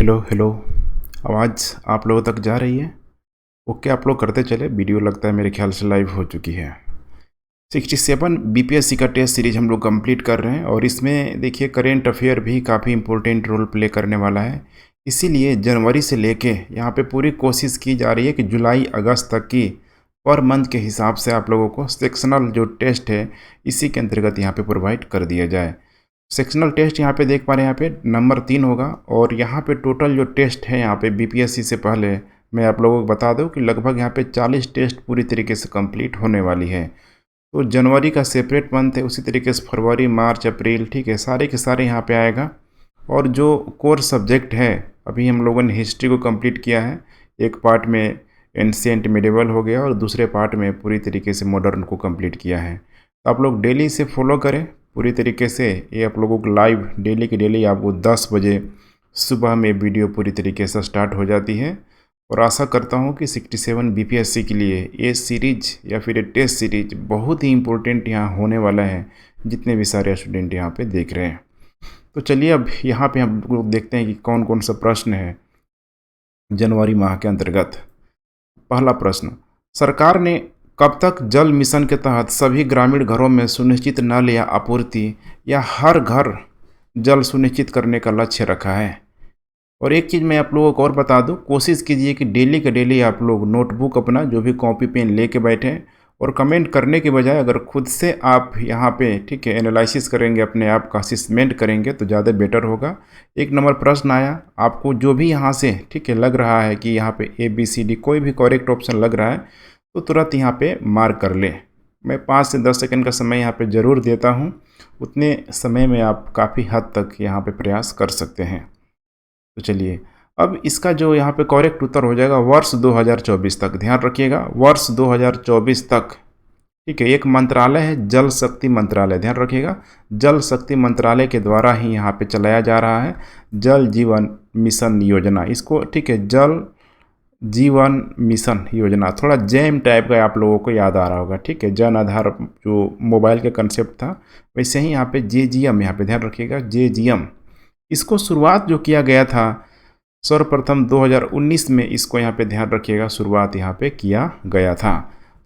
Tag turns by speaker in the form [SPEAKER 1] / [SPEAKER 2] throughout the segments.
[SPEAKER 1] Hello hello. आवाज़ आप लोगों तक जा रही है? ओके, आप लोग करते चले। वीडियो लगता है मेरे ख्याल से लाइव हो चुकी है। 67 बीपीएससी का टेस्ट सीरीज हम लोग कंप्लीट कर रहे हैं और इसमें देखिए करेंट अफेयर भी काफ़ी इंपॉर्टेंट रोल प्ले करने वाला है। इसीलिए जनवरी से लेके यहाँ पे पूरी कोशिश की जा रही है कि जुलाई अगस्त तक की पर मंथ के हिसाब से आप लोगों को सेक्शनल जो टेस्ट है इसी के अंतर्गत यहाँ पे प्रोवाइड कर दिया जाए। सेक्शनल टेस्ट यहाँ पे देख पा रहे हैं, यहाँ पे नंबर 3 होगा और यहाँ पे टोटल जो टेस्ट है यहाँ पे बीपीएससी से पहले मैं आप लोगों को बता दूं कि लगभग यहाँ पे 40 टेस्ट पूरी तरीके से कंप्लीट होने वाली है। तो जनवरी का सेपरेट मंथ है, उसी तरीके से फरवरी मार्च अप्रैल, ठीक है, सारे के सारे यहाँ पे आएगा। और जो कोर सब्जेक्ट है, अभी हम लोगों ने हिस्ट्री को कंप्लीट किया है, एक पार्ट में एंशिएंट मिडिवल हो गया और दूसरे पार्ट में पूरी तरीके से मॉडर्न को कंप्लीट किया है। तो आप लोग डेली इसे फॉलो करें पूरी तरीके से। ये आप लोगों को लाइव डेली की डेली आपको 10 बजे सुबह में वीडियो पूरी तरीके से स्टार्ट हो जाती है। और आशा करता हूँ कि 67 बीपीएससी के लिए ये सीरीज या फिर ये टेस्ट सीरीज बहुत ही इम्पोर्टेंट यहाँ होने वाला है, जितने भी सारे स्टूडेंट यहाँ पे देख रहे हैं। तो चलिए अब यहाँ पे हम लोग देखते हैं कि कौन कौन सा प्रश्न है जनवरी माह के अंतर्गत। पहला प्रश्न, सरकार ने कब तक जल मिशन के तहत सभी ग्रामीण घरों में सुनिश्चित नल या आपूर्ति या हर घर जल सुनिश्चित करने का लक्ष्य रखा है? और एक चीज़ मैं आप लोगों को और बता दूं, कोशिश कीजिए कि डेली के डेली आप लोग नोटबुक अपना जो भी कॉपी पेन लेके बैठें और कमेंट करने के बजाय अगर खुद से आप यहाँ पे, ठीक है, एनालिसिस करेंगे, अपने आप का असेसमेंट करेंगे तो ज़्यादा बेटर होगा। एक नंबर प्रश्न आया, आपको जो भी यहाँ से, ठीक है, लग रहा है कि यहाँ पे ABCD कोई भी करेक्ट ऑप्शन लग रहा है तो तुरंत यहाँ पे मार्क कर ले। मैं 5 से 10 सेकंड का समय यहाँ पे ज़रूर देता हूँ, उतने समय में आप काफ़ी हद तक यहाँ पे प्रयास कर सकते हैं। तो चलिए अब इसका जो यहाँ पे करेक्ट उत्तर हो जाएगा वर्ष 2024 तक। ध्यान रखिएगा, वर्ष 2024 तक, ठीक है। एक मंत्रालय है जल शक्ति मंत्रालय, ध्यान रखिएगा, जल शक्ति मंत्रालय के द्वारा ही यहाँ पे चलाया जा रहा है जल जीवन मिशन योजना, इसको, ठीक है, जल जीवन मिशन योजना। थोड़ा जैम टाइप का आप लोगों को याद आ रहा होगा, ठीक है, जन आधार जो मोबाइल का कंसेप्ट था वैसे ही यहाँ पे JGM, यहाँ पे ध्यान रखिएगा JGM। इसको शुरुआत जो किया गया था सर्वप्रथम 2019 में, इसको यहाँ पे ध्यान रखिएगा शुरुआत यहाँ पे किया गया था।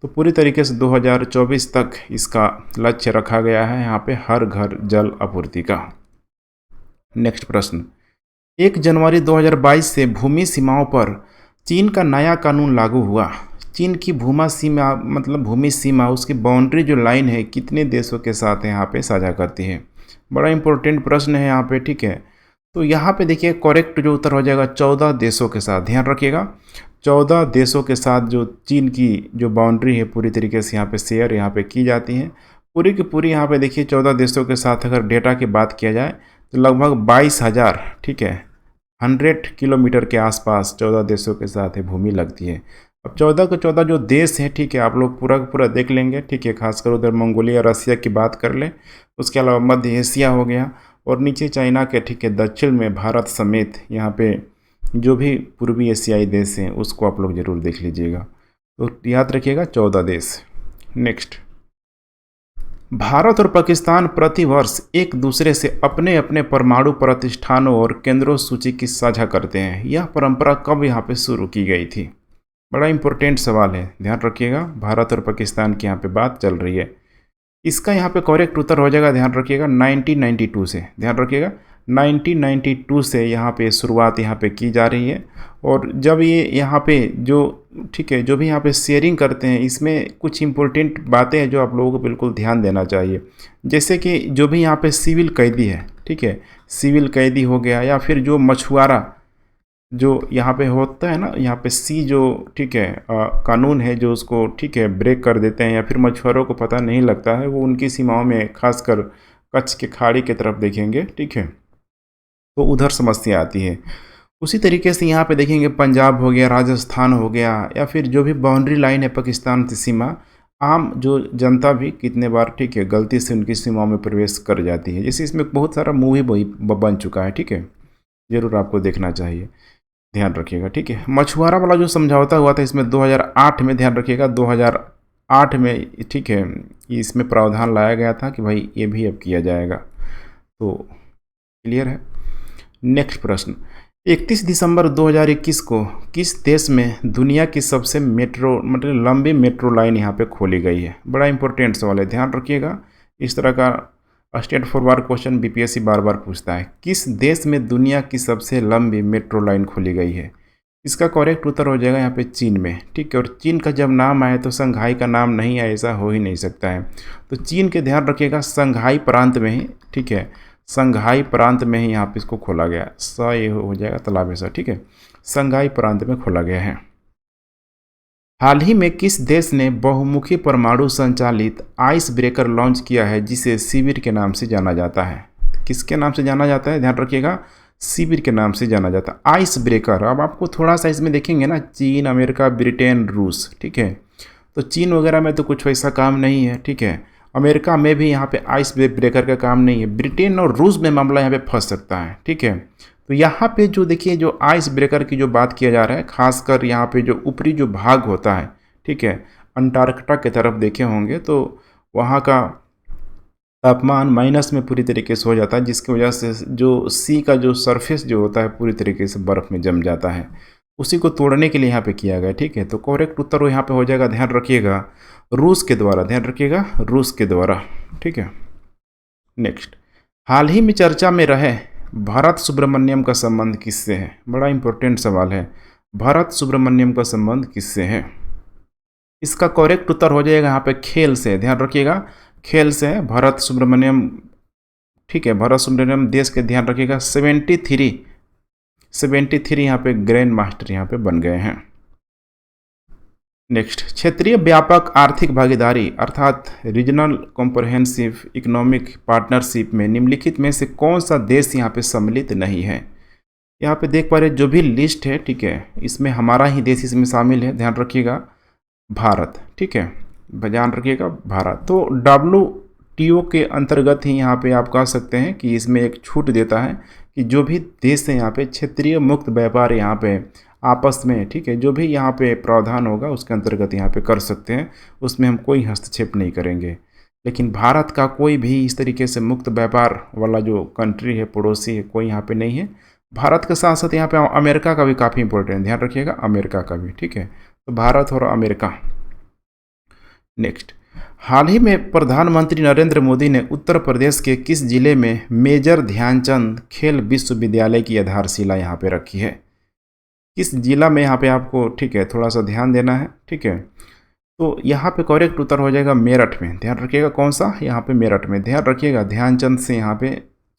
[SPEAKER 1] तो पूरी तरीके से 2024 तक इसका लक्ष्य रखा गया है यहाँ पे हर घर जल आपूर्ति का। नेक्स्ट प्रश्न, 1 जनवरी 2022 से भूमि सीमाओं पर चीन का नया कानून लागू हुआ। चीन की भूमा सीमा, मतलब भूमि सीमा, उसकी बाउंड्री जो लाइन है कितने देशों के साथ यहाँ पे साझा करती है? बड़ा इंपॉर्टेंट प्रश्न है यहाँ पे, ठीक है। तो यहाँ पे देखिए करेक्ट जो उत्तर हो जाएगा 14 देशों के साथ। ध्यान रखिएगा 14 देशों के साथ जो चीन की जो बाउंड्री है पूरी तरीके से यहाँ पे शेयर यहाँ पे की जाती है। पूरी की पूरी यहाँ पे देखिए 14 देशों के साथ अगर डेटा की बात किया जाए तो लगभग 22,000, ठीक है, 100 किलोमीटर के आसपास 14 देशों के साथ है भूमि लगती है। अब 14 के 14 जो देश हैं, ठीक है, आप लोग पूरा का पूरा देख लेंगे, ठीक है, खासकर उधर मंगोलिया रसिया की बात कर लें, उसके अलावा मध्य एशिया हो गया और नीचे चाइना के, ठीक है, दक्षिण में भारत समेत यहाँ पे जो भी पूर्वी एशियाई देश हैं उसको आप लोग ज़रूर देख लीजिएगा। तो याद रखिएगा 14 देश। नेक्स्ट, भारत और पाकिस्तान प्रतिवर्ष एक दूसरे से अपने अपने परमाणु प्रतिष्ठानों और केंद्रों सूची की साझा करते हैं। यह परंपरा कब यहाँ पे शुरू की गई थी? बड़ा इंपॉर्टेंट सवाल है, ध्यान रखिएगा। भारत और पाकिस्तान की यहाँ पे बात चल रही है। इसका यहाँ पे करेक्ट उत्तर हो जाएगा, ध्यान रखिएगा, 1992 से। ध्यान रखिएगा 1992 से यहाँ पे शुरुआत यहाँ पे की जा रही है। और जब ये यहाँ पे जो, ठीक है, जो भी यहाँ पे शेयरिंग करते हैं इसमें कुछ इंपॉर्टेंट बातें हैं जो आप लोगों को बिल्कुल ध्यान देना चाहिए। जैसे कि जो भी यहाँ पे सिविल कैदी है, ठीक है, सिविल कैदी हो गया, या फिर जो मछुआरा जो यहाँ पे होता है ना, यहाँ पे सी जो, ठीक है, कानून है जो उसको, ठीक है, ब्रेक कर देते हैं या फिर मछुआरों को पता नहीं लगता है, वो उनकी सीमाओं में खासकर कच्छ के खाड़ी की तरफ देखेंगे, ठीक है, तो उधर समस्या आती है। उसी तरीके से यहाँ पे देखेंगे पंजाब हो गया, राजस्थान हो गया, या फिर जो भी बाउंड्री लाइन है पाकिस्तान की सीमा, आम जो जनता भी कितने बार, ठीक है, गलती से उनकी सीमाओं में प्रवेश कर जाती है। जैसे इसमें बहुत सारा मूवी बन चुका है, ठीक है, ज़रूर आपको देखना चाहिए, ध्यान रखिएगा, ठीक है। मछुआरा वाला जो समझौता हुआ था इसमें 2008 में, ध्यान रखिएगा 2008 में, ठीक है, इसमें प्रावधान लाया गया था कि भाई ये भी अब किया जाएगा। तो क्लियर है। नेक्स्ट प्रश्न, 31 दिसंबर 2021 को किस देश में दुनिया की सबसे मतलब लंबी मेट्रो लाइन यहाँ पे खोली गई है? बड़ा इंपॉर्टेंट सवाल है, ध्यान रखिएगा। इस तरह का स्ट्रेट फॉरवर्ड क्वेश्चन बीपीएससी बार बार पूछता है। किस देश में दुनिया की सबसे लंबी मेट्रो लाइन खोली गई है? इसका करेक्ट उत्तर हो जाएगा यहाँ पे चीन में, ठीक है। और चीन का जब नाम आए तो संघाई का नाम नहीं आए, ऐसा हो ही नहीं सकता है। तो चीन के ध्यान रखिएगा, संघाई प्रांत में ही, ठीक है, संघाई प्रांत में ही यहाँ पे इसको खोला गया। ये हो जाएगा तालाब सा, ठीक है, संघाई प्रांत में खोला गया है। हाल ही में किस देश ने बहुमुखी परमाणु संचालित आइस ब्रेकर लॉन्च किया है जिसे शिविर के नाम से जाना जाता है? किसके नाम से जाना जाता है? ध्यान रखिएगा, शिविर के नाम से जाना जाता है, आइस ब्रेकर। अब आपको थोड़ा सा इसमें देखेंगे ना, चीन, अमेरिका, ब्रिटेन, रूस, ठीक है। तो चीन वगैरह में तो कुछ वैसा काम नहीं है, ठीक है। अमेरिका में भी यहाँ पे आइस ब्रेकर का काम नहीं है। ब्रिटेन और रूस में मामला यहाँ पे फंस सकता है, ठीक है। तो यहाँ पे जो देखिए, जो आइस ब्रेकर की जो बात किया जा रहा है, खासकर यहाँ पे जो ऊपरी जो भाग होता है, ठीक है, अंटार्कटिका की तरफ देखे होंगे तो वहाँ का तापमान माइनस में पूरी तरीके से हो जाता है, जिसकी वजह से जो सी का जो सरफेस जो होता है पूरी तरीके से बर्फ़ में जम जाता है। उसी को तोड़ने के लिए यहाँ पे किया गया, ठीक है। तो करेक्ट उत्तर यहाँ पे हो जाएगा, ध्यान रखिएगा, रूस के द्वारा, ध्यान रखिएगा, रूस के द्वारा, ठीक है। नेक्स्ट, हाल ही में चर्चा में रहे भरत सुब्रमण्यम का संबंध किससे है? बड़ा इंपॉर्टेंट सवाल है, भरत सुब्रमण्यम का संबंध किससे है? इसका करेक्ट उत्तर हो जाएगा यहाँ पे खेल से, ध्यान रखिएगा, खेल से है भरत सुब्रमण्यम, ठीक है। भरत सुब्रमण्यम देश के, ध्यान रखिएगा, 73 यहाँ पे ग्रैंड मास्टर यहाँ पे बन गए हैं। नेक्स्ट, क्षेत्रीय व्यापक आर्थिक भागीदारी अर्थात रीजनल कॉम्प्रहेंसिव इकोनॉमिक पार्टनरशिप में निम्नलिखित में से कौन सा देश यहाँ पे सम्मिलित नहीं है? यहाँ पे देख पा रहे जो भी लिस्ट है, ठीक है, इसमें हमारा ही देश इसमें शामिल है, ध्यान रखिएगा, भारत, ठीक है, ध्यान रखिएगा, भारत। तो WTO के अंतर्गत ही यहाँ पे आप कह सकते हैं कि इसमें एक छूट देता है कि जो भी देश है यहाँ पे क्षेत्रीय मुक्त व्यापार यहाँ पे आपस में, ठीक है, जो भी यहाँ पे प्रावधान होगा उसके अंतर्गत यहाँ पे कर सकते हैं, उसमें हम कोई हस्तक्षेप नहीं करेंगे। लेकिन भारत का कोई भी इस तरीके से मुक्त व्यापार वाला जो कंट्री है, पड़ोसी है, कोई यहाँ पे नहीं है। भारत के साथ साथ यहाँ पे अमेरिका का भी काफ़ी इंपॉर्टेंट है, ध्यान रखिएगा, अमेरिका का भी, ठीक है। तो भारत और अमेरिका। नेक्स्ट, हाल ही में प्रधानमंत्री नरेंद्र मोदी ने उत्तर प्रदेश के किस जिले में मेजर ध्यानचंद खेल विश्वविद्यालय की आधारशिला यहाँ पे रखी है? किस जिला में यहाँ पे आपको, ठीक है, थोड़ा सा ध्यान देना है, ठीक है। तो यहाँ पे करेक्ट उत्तर हो जाएगा मेरठ में, ध्यान रखिएगा, कौन सा? यहाँ पे मेरठ में, ध्यान रखिएगा, ध्यानचंद से यहाँ पे,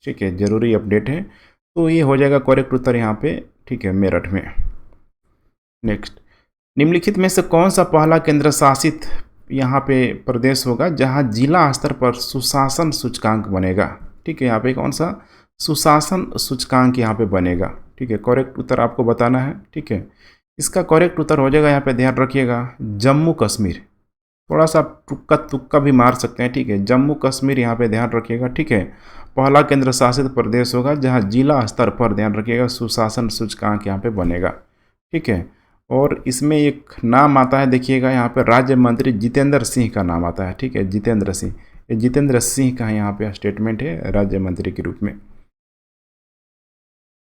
[SPEAKER 1] ठीक है, जरूरी अपडेट है। तो ये हो जाएगा करेक्ट उत्तर यहाँ पे, ठीक है, मेरठ में। नेक्स्ट, निम्नलिखित में से कौन सा पहला केंद्र शासित यहाँ पे प्रदेश होगा जहाँ जिला स्तर पर सुशासन सूचकांक बनेगा? ठीक है, यहाँ पे कौन सा सुशासन सूचकांक यहाँ पे बनेगा, ठीक है। करेक्ट उत्तर आपको बताना है, ठीक है। इसका करेक्ट उत्तर हो जाएगा यहाँ पे, ध्यान रखिएगा, जम्मू कश्मीर। थोड़ा सा तुक्का भी मार सकते हैं, ठीक है, जम्मू कश्मीर यहाँ पे ध्यान रखिएगा, ठीक है, पहला केंद्र शासित प्रदेश होगा जहाँ जिला स्तर पर, ध्यान रखिएगा, सुशासन सूचकांक यहाँ पे बनेगा, ठीक है। और इसमें एक नाम आता है, देखिएगा, यहाँ पे राज्य मंत्री जितेंद्र सिंह का नाम आता है, ठीक है, जितेंद्र सिंह। ये जितेंद्र सिंह का यहाँ पे स्टेटमेंट है राज्य मंत्री के रूप में।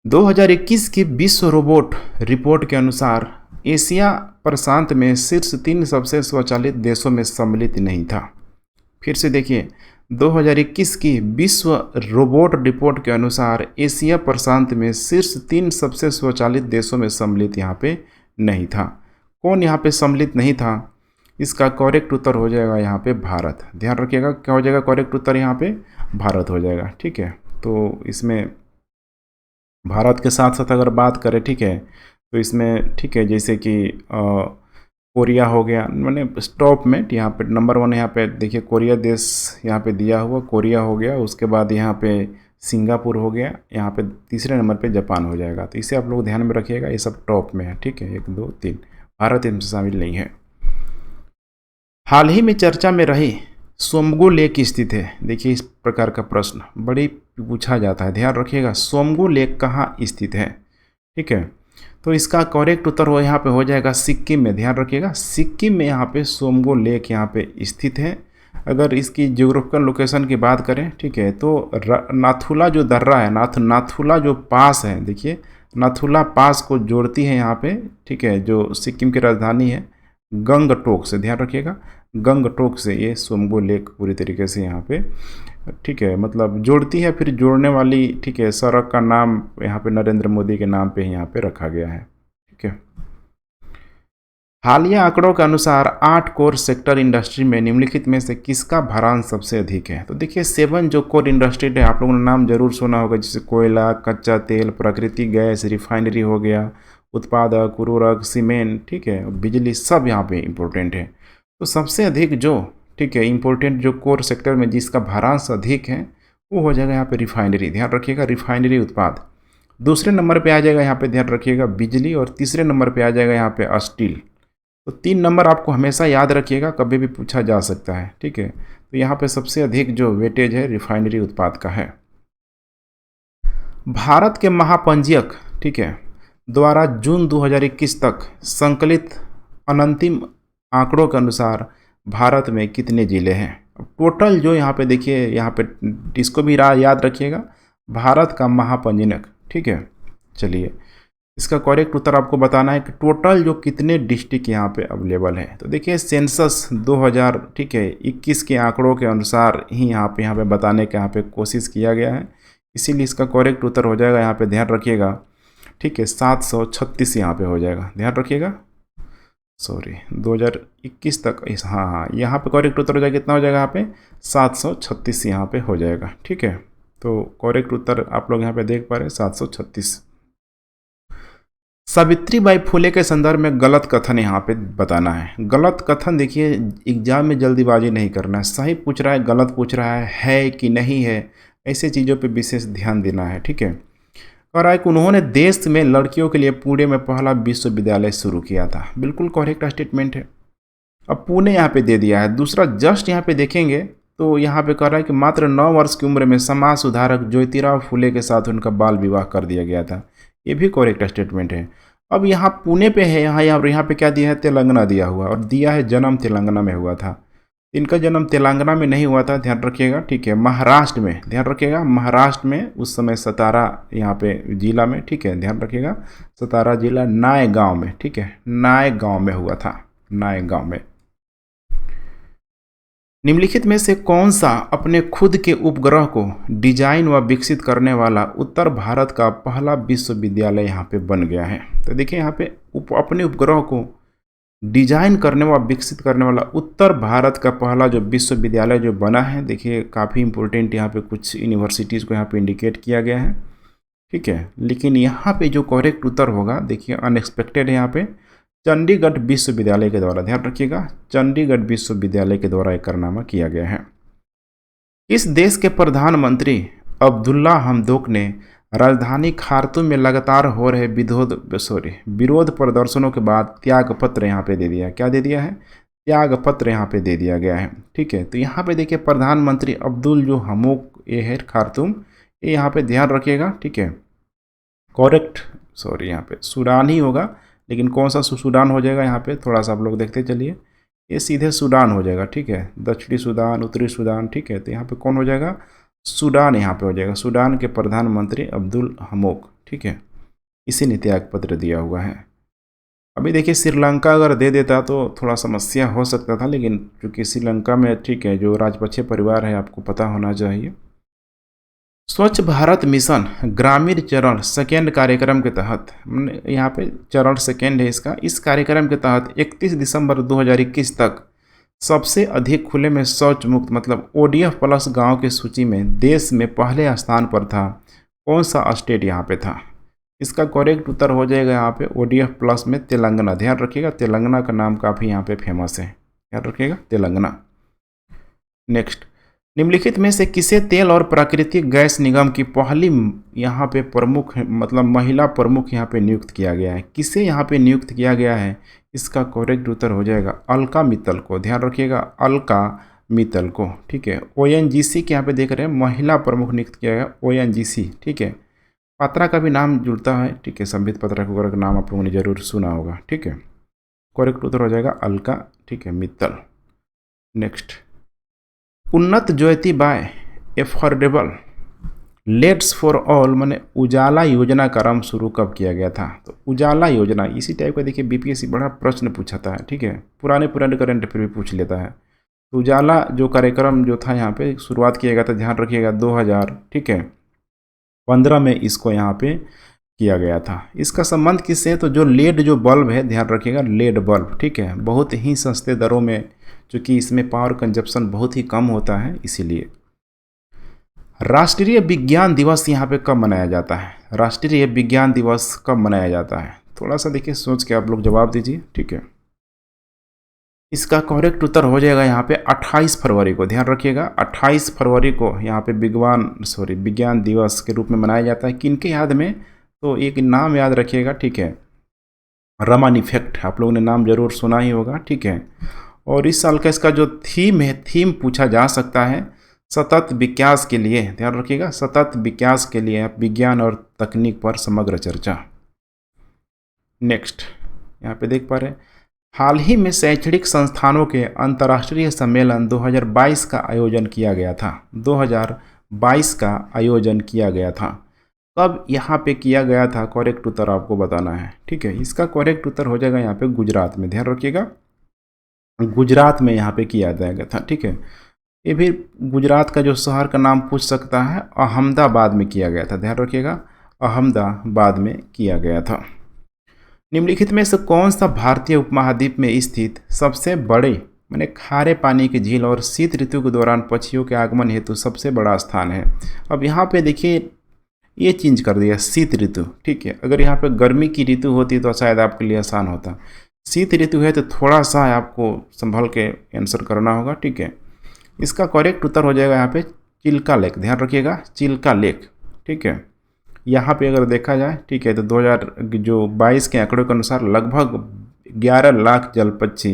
[SPEAKER 1] 2021 की विश्व रोबोट रिपोर्ट के अनुसार एशिया प्रशांत में शीर्ष 3 सबसे स्वचालित देशों में सम्मिलित नहीं था। फिर से देखिए, 2021 की विश्व रोबोट रिपोर्ट के अनुसार एशिया प्रशांत में शीर्ष 3 सबसे स्वचालित देशों में सम्मिलित यहाँ पे नहीं था। कौन यहाँ पे सम्मिलित नहीं था? इसका करेक्ट उत्तर हो जाएगा यहाँ पे भारत, ध्यान रखिएगा, क्या हो जाएगा करेक्ट उत्तर यहाँ पे? भारत हो जाएगा, ठीक है। तो इसमें भारत के साथ साथ अगर बात करें, ठीक है, तो इसमें, ठीक है, जैसे कि कोरिया हो गया, मैंने स्टॉप में यहाँ पे नंबर 1 यहाँ पे देखिए, कोरिया देश यहाँ पे दिया हुआ, कोरिया हो गया, उसके बाद यहाँ पे सिंगापुर हो गया, यहाँ पे तीसरे नंबर पे जापान हो जाएगा। तो इसे आप लोग ध्यान में रखिएगा, ये सब टॉप में है, ठीक है, 1 2 3, भारत इनमें शामिल नहीं है। हाल ही में चर्चा में रही सोमगो लेक स्थित है। देखिए, इस प्रकार का प्रश्न बड़ी पूछा जाता है, ध्यान रखिएगा, सोमगो लेक कहाँ स्थित है, ठीक है। तो इसका करेक्ट उत्तर हो यहाँ पे हो जाएगा सिक्किम में, ध्यान रखिएगा, सिक्किम में यहाँ पे सोमगो लेक यहाँ पे स्थित है। अगर इसकी जियोग्राफिकल लोकेशन की बात करें, ठीक है, तो नाथुला जो दर्रा है, नाथुला जो पास है, देखिए नाथुला पास को जोड़ती है यहाँ पे, ठीक है, जो सिक्किम की राजधानी है गंगटोक से, ध्यान रखिएगा गंगटोक से ये सोमगो लेक पूरी तरीके से यहाँ पे, ठीक है, मतलब जोड़ती है, फिर जोड़ने वाली, ठीक है, सड़क का नाम यहाँ पे नरेंद्र मोदी के नाम पे यहाँ पे रखा गया है, ठीक है। हालिया आंकड़ों के अनुसार 8 कोर सेक्टर इंडस्ट्री में निम्नलिखित में से किसका भरांक सबसे अधिक है? तो देखिए 7 जो कोर इंडस्ट्री है, आप लोगों ने नाम जरूर सुना होगा, जैसे कोयला, कच्चा तेल, प्राकृतिक गैस, रिफाइनरी हो गया, उत्पादक, उर्वरक, सीमेंट, ठीक है, बिजली, सब यहाँ पे इम्पोर्टेंट है। तो सबसे अधिक जो, ठीक है, इम्पोर्टेंट जो कोर सेक्टर में जिसका भरांक अधिक है वो हो जाएगा यहाँ पे रिफाइनरी, ध्यान रखिएगा रिफाइनरी उत्पाद। दूसरे नंबर पे आ जाएगा यहाँ पे, ध्यान रखिएगा बिजली, और तीसरे नंबर पे आ जाएगा यहाँ पे स्टील। तो 3 नंबर आपको हमेशा याद रखिएगा, कभी भी पूछा जा सकता है, ठीक है। तो यहाँ पे सबसे अधिक जो वेटेज है रिफाइनरी उत्पाद का है। भारत के महापंजीयक, ठीक है, द्वारा जून 2021 तक संकलित अनंतिम आंकड़ों के अनुसार भारत में कितने जिले हैं? टोटल जो यहाँ पे देखिए, यहाँ पे इसको भी याद रखिएगा, भारत का महापंजीयक, ठीक है। चलिए इसका करेक्ट उत्तर आपको बताना है कि टोटल जो कितने डिस्ट्रिक्ट यहाँ पे अवेलेबल है। तो देखिए सेंसस 2000, ठीक है, 21 के आंकड़ों के अनुसार ही यहाँ पे बताने का यहाँ पे कोशिश किया गया है, इसीलिए इसका करेक्ट उत्तर हो जाएगा यहाँ पे, ध्यान रखिएगा, ठीक है, 736 यहाँ पे हो जाएगा, ध्यान रखिएगा, सॉरी 2021 तक, हाँ, यहाँ पे करेक्ट उत्तर हो जाएगा, कितना हो जाएगा यहाँ पे 736 यहाँ पे हो जाएगा, ठीक है। तो करेक्ट उत्तर आप लोग यहाँ पे देख पा रहे हैं 736। सावित्रीबाई फुले के संदर्भ में गलत कथन यहाँ पे बताना है। गलत कथन देखिए एग्जाम में जल्दीबाजी नहीं करना है, सही पूछ रहा है गलत पूछ रहा है कि नहीं है, ऐसे चीज़ों पे विशेष ध्यान देना है, ठीक है। कह रहा है कि उन्होंने देश में लड़कियों के लिए पुणे में पहला विश्वविद्यालय शुरू किया था, बिल्कुल करेक्ट स्टेटमेंट है। अब पुणे यहाँ पे दे दिया है। दूसरा जस्ट यहाँ पे देखेंगे तो यहाँ पे कह रहा है कि मात्र 9 वर्ष की उम्र में समाज सुधारक ज्योतिराव फुले के साथ उनका बाल विवाह कर दिया गया था, ये भी करेक्ट स्टेटमेंट है। अब यहाँ पुणे पे है, यहाँ पे क्या दिया है, तेलंगाना दिया हुआ, और दिया है जन्म तेलंगाना में हुआ था। इनका जन्म तेलंगाना में नहीं हुआ था, ध्यान रखिएगा, ठीक है, महाराष्ट्र में, ध्यान रखिएगा महाराष्ट्र में, उस समय सतारा यहाँ पे जिला में, ठीक है, ध्यान रखिएगा सतारा जिला नाय गांव में, ठीक है, नाय गांव में हुआ था, नाय गांव में। निम्नलिखित में से कौन सा अपने खुद के उपग्रह को डिजाइन व विकसित करने वाला उत्तर भारत का पहला विश्वविद्यालय यहाँ पे बन गया है? तो देखिए यहाँ पे अपने उपग्रह को डिजाइन करने व विकसित करने वाला उत्तर भारत का पहला जो विश्वविद्यालय जो बना है, देखिए काफ़ी इंपॉर्टेंट यहाँ पे कुछ यूनिवर्सिटीज़ को यहाँ पे इंडिकेट किया गया है, ठीक है। लेकिन यहाँ पे जो करेक्ट उत्तर होगा, देखिए अनएक्सपेक्टेड है, यहाँ पे चंडीगढ़ विश्वविद्यालय के द्वारा, ध्यान रखिएगा चंडीगढ़ विश्वविद्यालय के द्वारा एक कारनामा किया गया है। इस देश के प्रधानमंत्री अब्दुल्ला हमदोक ने राजधानी खार्तूम में लगातार हो रहे विरोध प्रदर्शनों के बाद त्याग पत्र यहाँ पे दे दिया, क्या दे दिया है, त्याग पत्र यहाँ पे दे दिया गया है, ठीक है। तो यहाँ पे देखिए प्रधानमंत्री अब्दुल जो हमोक ये है खार्तूम, ये यहाँ पे ध्यान रखिएगा, ठीक है, करेक्ट, यहाँ पे सूडान ही होगा, लेकिन कौन सा सूडान हो जाएगा यहाँ पे थोड़ा सा आप लोग देखते चलिए, ये सीधे सूडान हो जाएगा, ठीक है, दक्षिणी सूडान, उत्तरी सूडान, ठीक है। तो यहाँ पे कौन हो जाएगा, सूडान यहाँ पे हो जाएगा, सूडान के प्रधानमंत्री अब्दुल हमोक, ठीक है, इसी ने त्याग पत्र दिया हुआ है। अभी देखिए श्रीलंका अगर दे देता तो थोड़ा समस्या हो सकता था, लेकिन चूँकि श्रीलंका में, ठीक है, जो राजपक्षे परिवार है आपको पता होना चाहिए। स्वच्छ भारत मिशन ग्रामीण चरण सेकेंड कार्यक्रम के तहत, यहाँ पे चरण सेकेंड है इसका, इस कार्यक्रम के तहत 31 दिसंबर 2021 तक सबसे अधिक खुले में शौच मुक्त मतलब ODF प्लस गांव की सूची में देश में पहले स्थान पर था, कौन सा स्टेट यहाँ पे था? इसका करेक्ट उत्तर हो जाएगा यहाँ पे ODF प्लस में तेलंगाना, ध्यान रखिएगा तेलंगाना का नाम काफ़ी यहाँ पे फेमस है, ध्यान रखिएगा तेलंगाना। नेक्स्ट, निम्नलिखित में से किसे तेल और प्राकृतिक गैस निगम की पहली यहाँ पे प्रमुख मतलब महिला प्रमुख यहाँ पे नियुक्त किया गया है? किसे यहाँ पे नियुक्त किया गया है? इसका करेक्ट उत्तर हो जाएगा अलका मित्तल को, ध्यान रखिएगा अलका मित्तल को, ठीक है। ONGC के यहाँ पे देख रहे हैं महिला प्रमुख नियुक्त किया गया ONGC, ठीक है। पात्रा का भी नाम जुड़ता है, ठीक है, संबित पात्रा का नाम आप लोगों ने जरूर सुना होगा, ठीक है। करेक्ट उत्तर हो जाएगा अलका, ठीक है, Mittal. Next, Unnat Jyoti by affordable LEDs for all माने उजाला योजना का आरंभ शुरू कब किया गया था? तो उजाला योजना इसी टाइप का देखिए बीपीएससी बड़ा प्रश्न पूछाता है, ठीक है, पुराने करंट अफेयर भी पूछ लेता है। तो उजाला जो कार्यक्रम जो था यहाँ पे शुरुआत किया गया था, ध्यान रखिएगा 2000, ठीक है, 15 में इसको यहाँ पे किया गया था। इसका संबंध किससे है? तो जो लेड जो बल्ब है, ध्यान रखिएगा लेड बल्ब, ठीक है, बहुत ही सस्ते दरों में, चूँकि इसमें पावर कंजप्शन बहुत ही कम होता है इसीलिए। राष्ट्रीय विज्ञान दिवस यहाँ पे कब मनाया जाता है? राष्ट्रीय विज्ञान दिवस कब मनाया जाता है? थोड़ा सा देखिए सोच के आप लोग जवाब दीजिए, ठीक है। इसका करेक्ट उत्तर हो जाएगा यहाँ पे 28 फरवरी को, ध्यान रखिएगा 28 फरवरी को यहाँ पे विज्ञान दिवस के रूप में मनाया जाता है। किनके याद में? तो एक नाम याद रखिएगा, ठीक है, रमन इफेक्ट, आप लोगों ने नाम जरूर सुना ही होगा, ठीक है। और इस साल का इसका जो थीम है, थीम पूछा जा सकता है सतत विकास के लिए, ध्यान रखिएगा सतत विकास के लिए विज्ञान और तकनीक पर समग्र चर्चा। नेक्स्ट यहाँ पे देख पा रहे हैं, हाल ही में शैक्षणिक संस्थानों के अंतर्राष्ट्रीय सम्मेलन 2022 का आयोजन किया गया था। 2022 का आयोजन किया गया था। कब यहाँ पे किया गया था? करेक्ट उत्तर आपको बताना है, ठीक है। इसका करेक्ट उत्तर हो जाएगा यहाँ पे गुजरात में, ध्यान रखिएगा गुजरात में यहाँ पे किया जाएगा था, ठीक है। ये भी गुजरात का जो शहर का नाम पूछ सकता है, अहमदाबाद में किया गया था, ध्यान रखिएगा अहमदाबाद में किया गया था। निम्नलिखित में से कौन सा भारतीय उपमहाद्वीप में स्थित सबसे बड़े माने खारे पानी की झील और शीत ऋतु के दौरान पक्षियों के आगमन हेतु सबसे बड़ा स्थान है? अब यहाँ पे देखिए ये चेंज कर दिया शीत ऋतु, ठीक है। अगर यहाँ पे गर्मी की ऋतु होती तो शायद आपके लिए आसान होता, शीत ऋतु है तो थोड़ा सा आपको संभल के आंसर करना होगा, ठीक है। इसका करेक्ट उत्तर हो जाएगा यहाँ पे चिल्का लेक, ध्यान रखिएगा चिल्का लेक, ठीक है। यहाँ पे अगर देखा जाए, ठीक है, तो 2022 के आंकड़ों के अनुसार लगभग 11 लाख जल पक्षी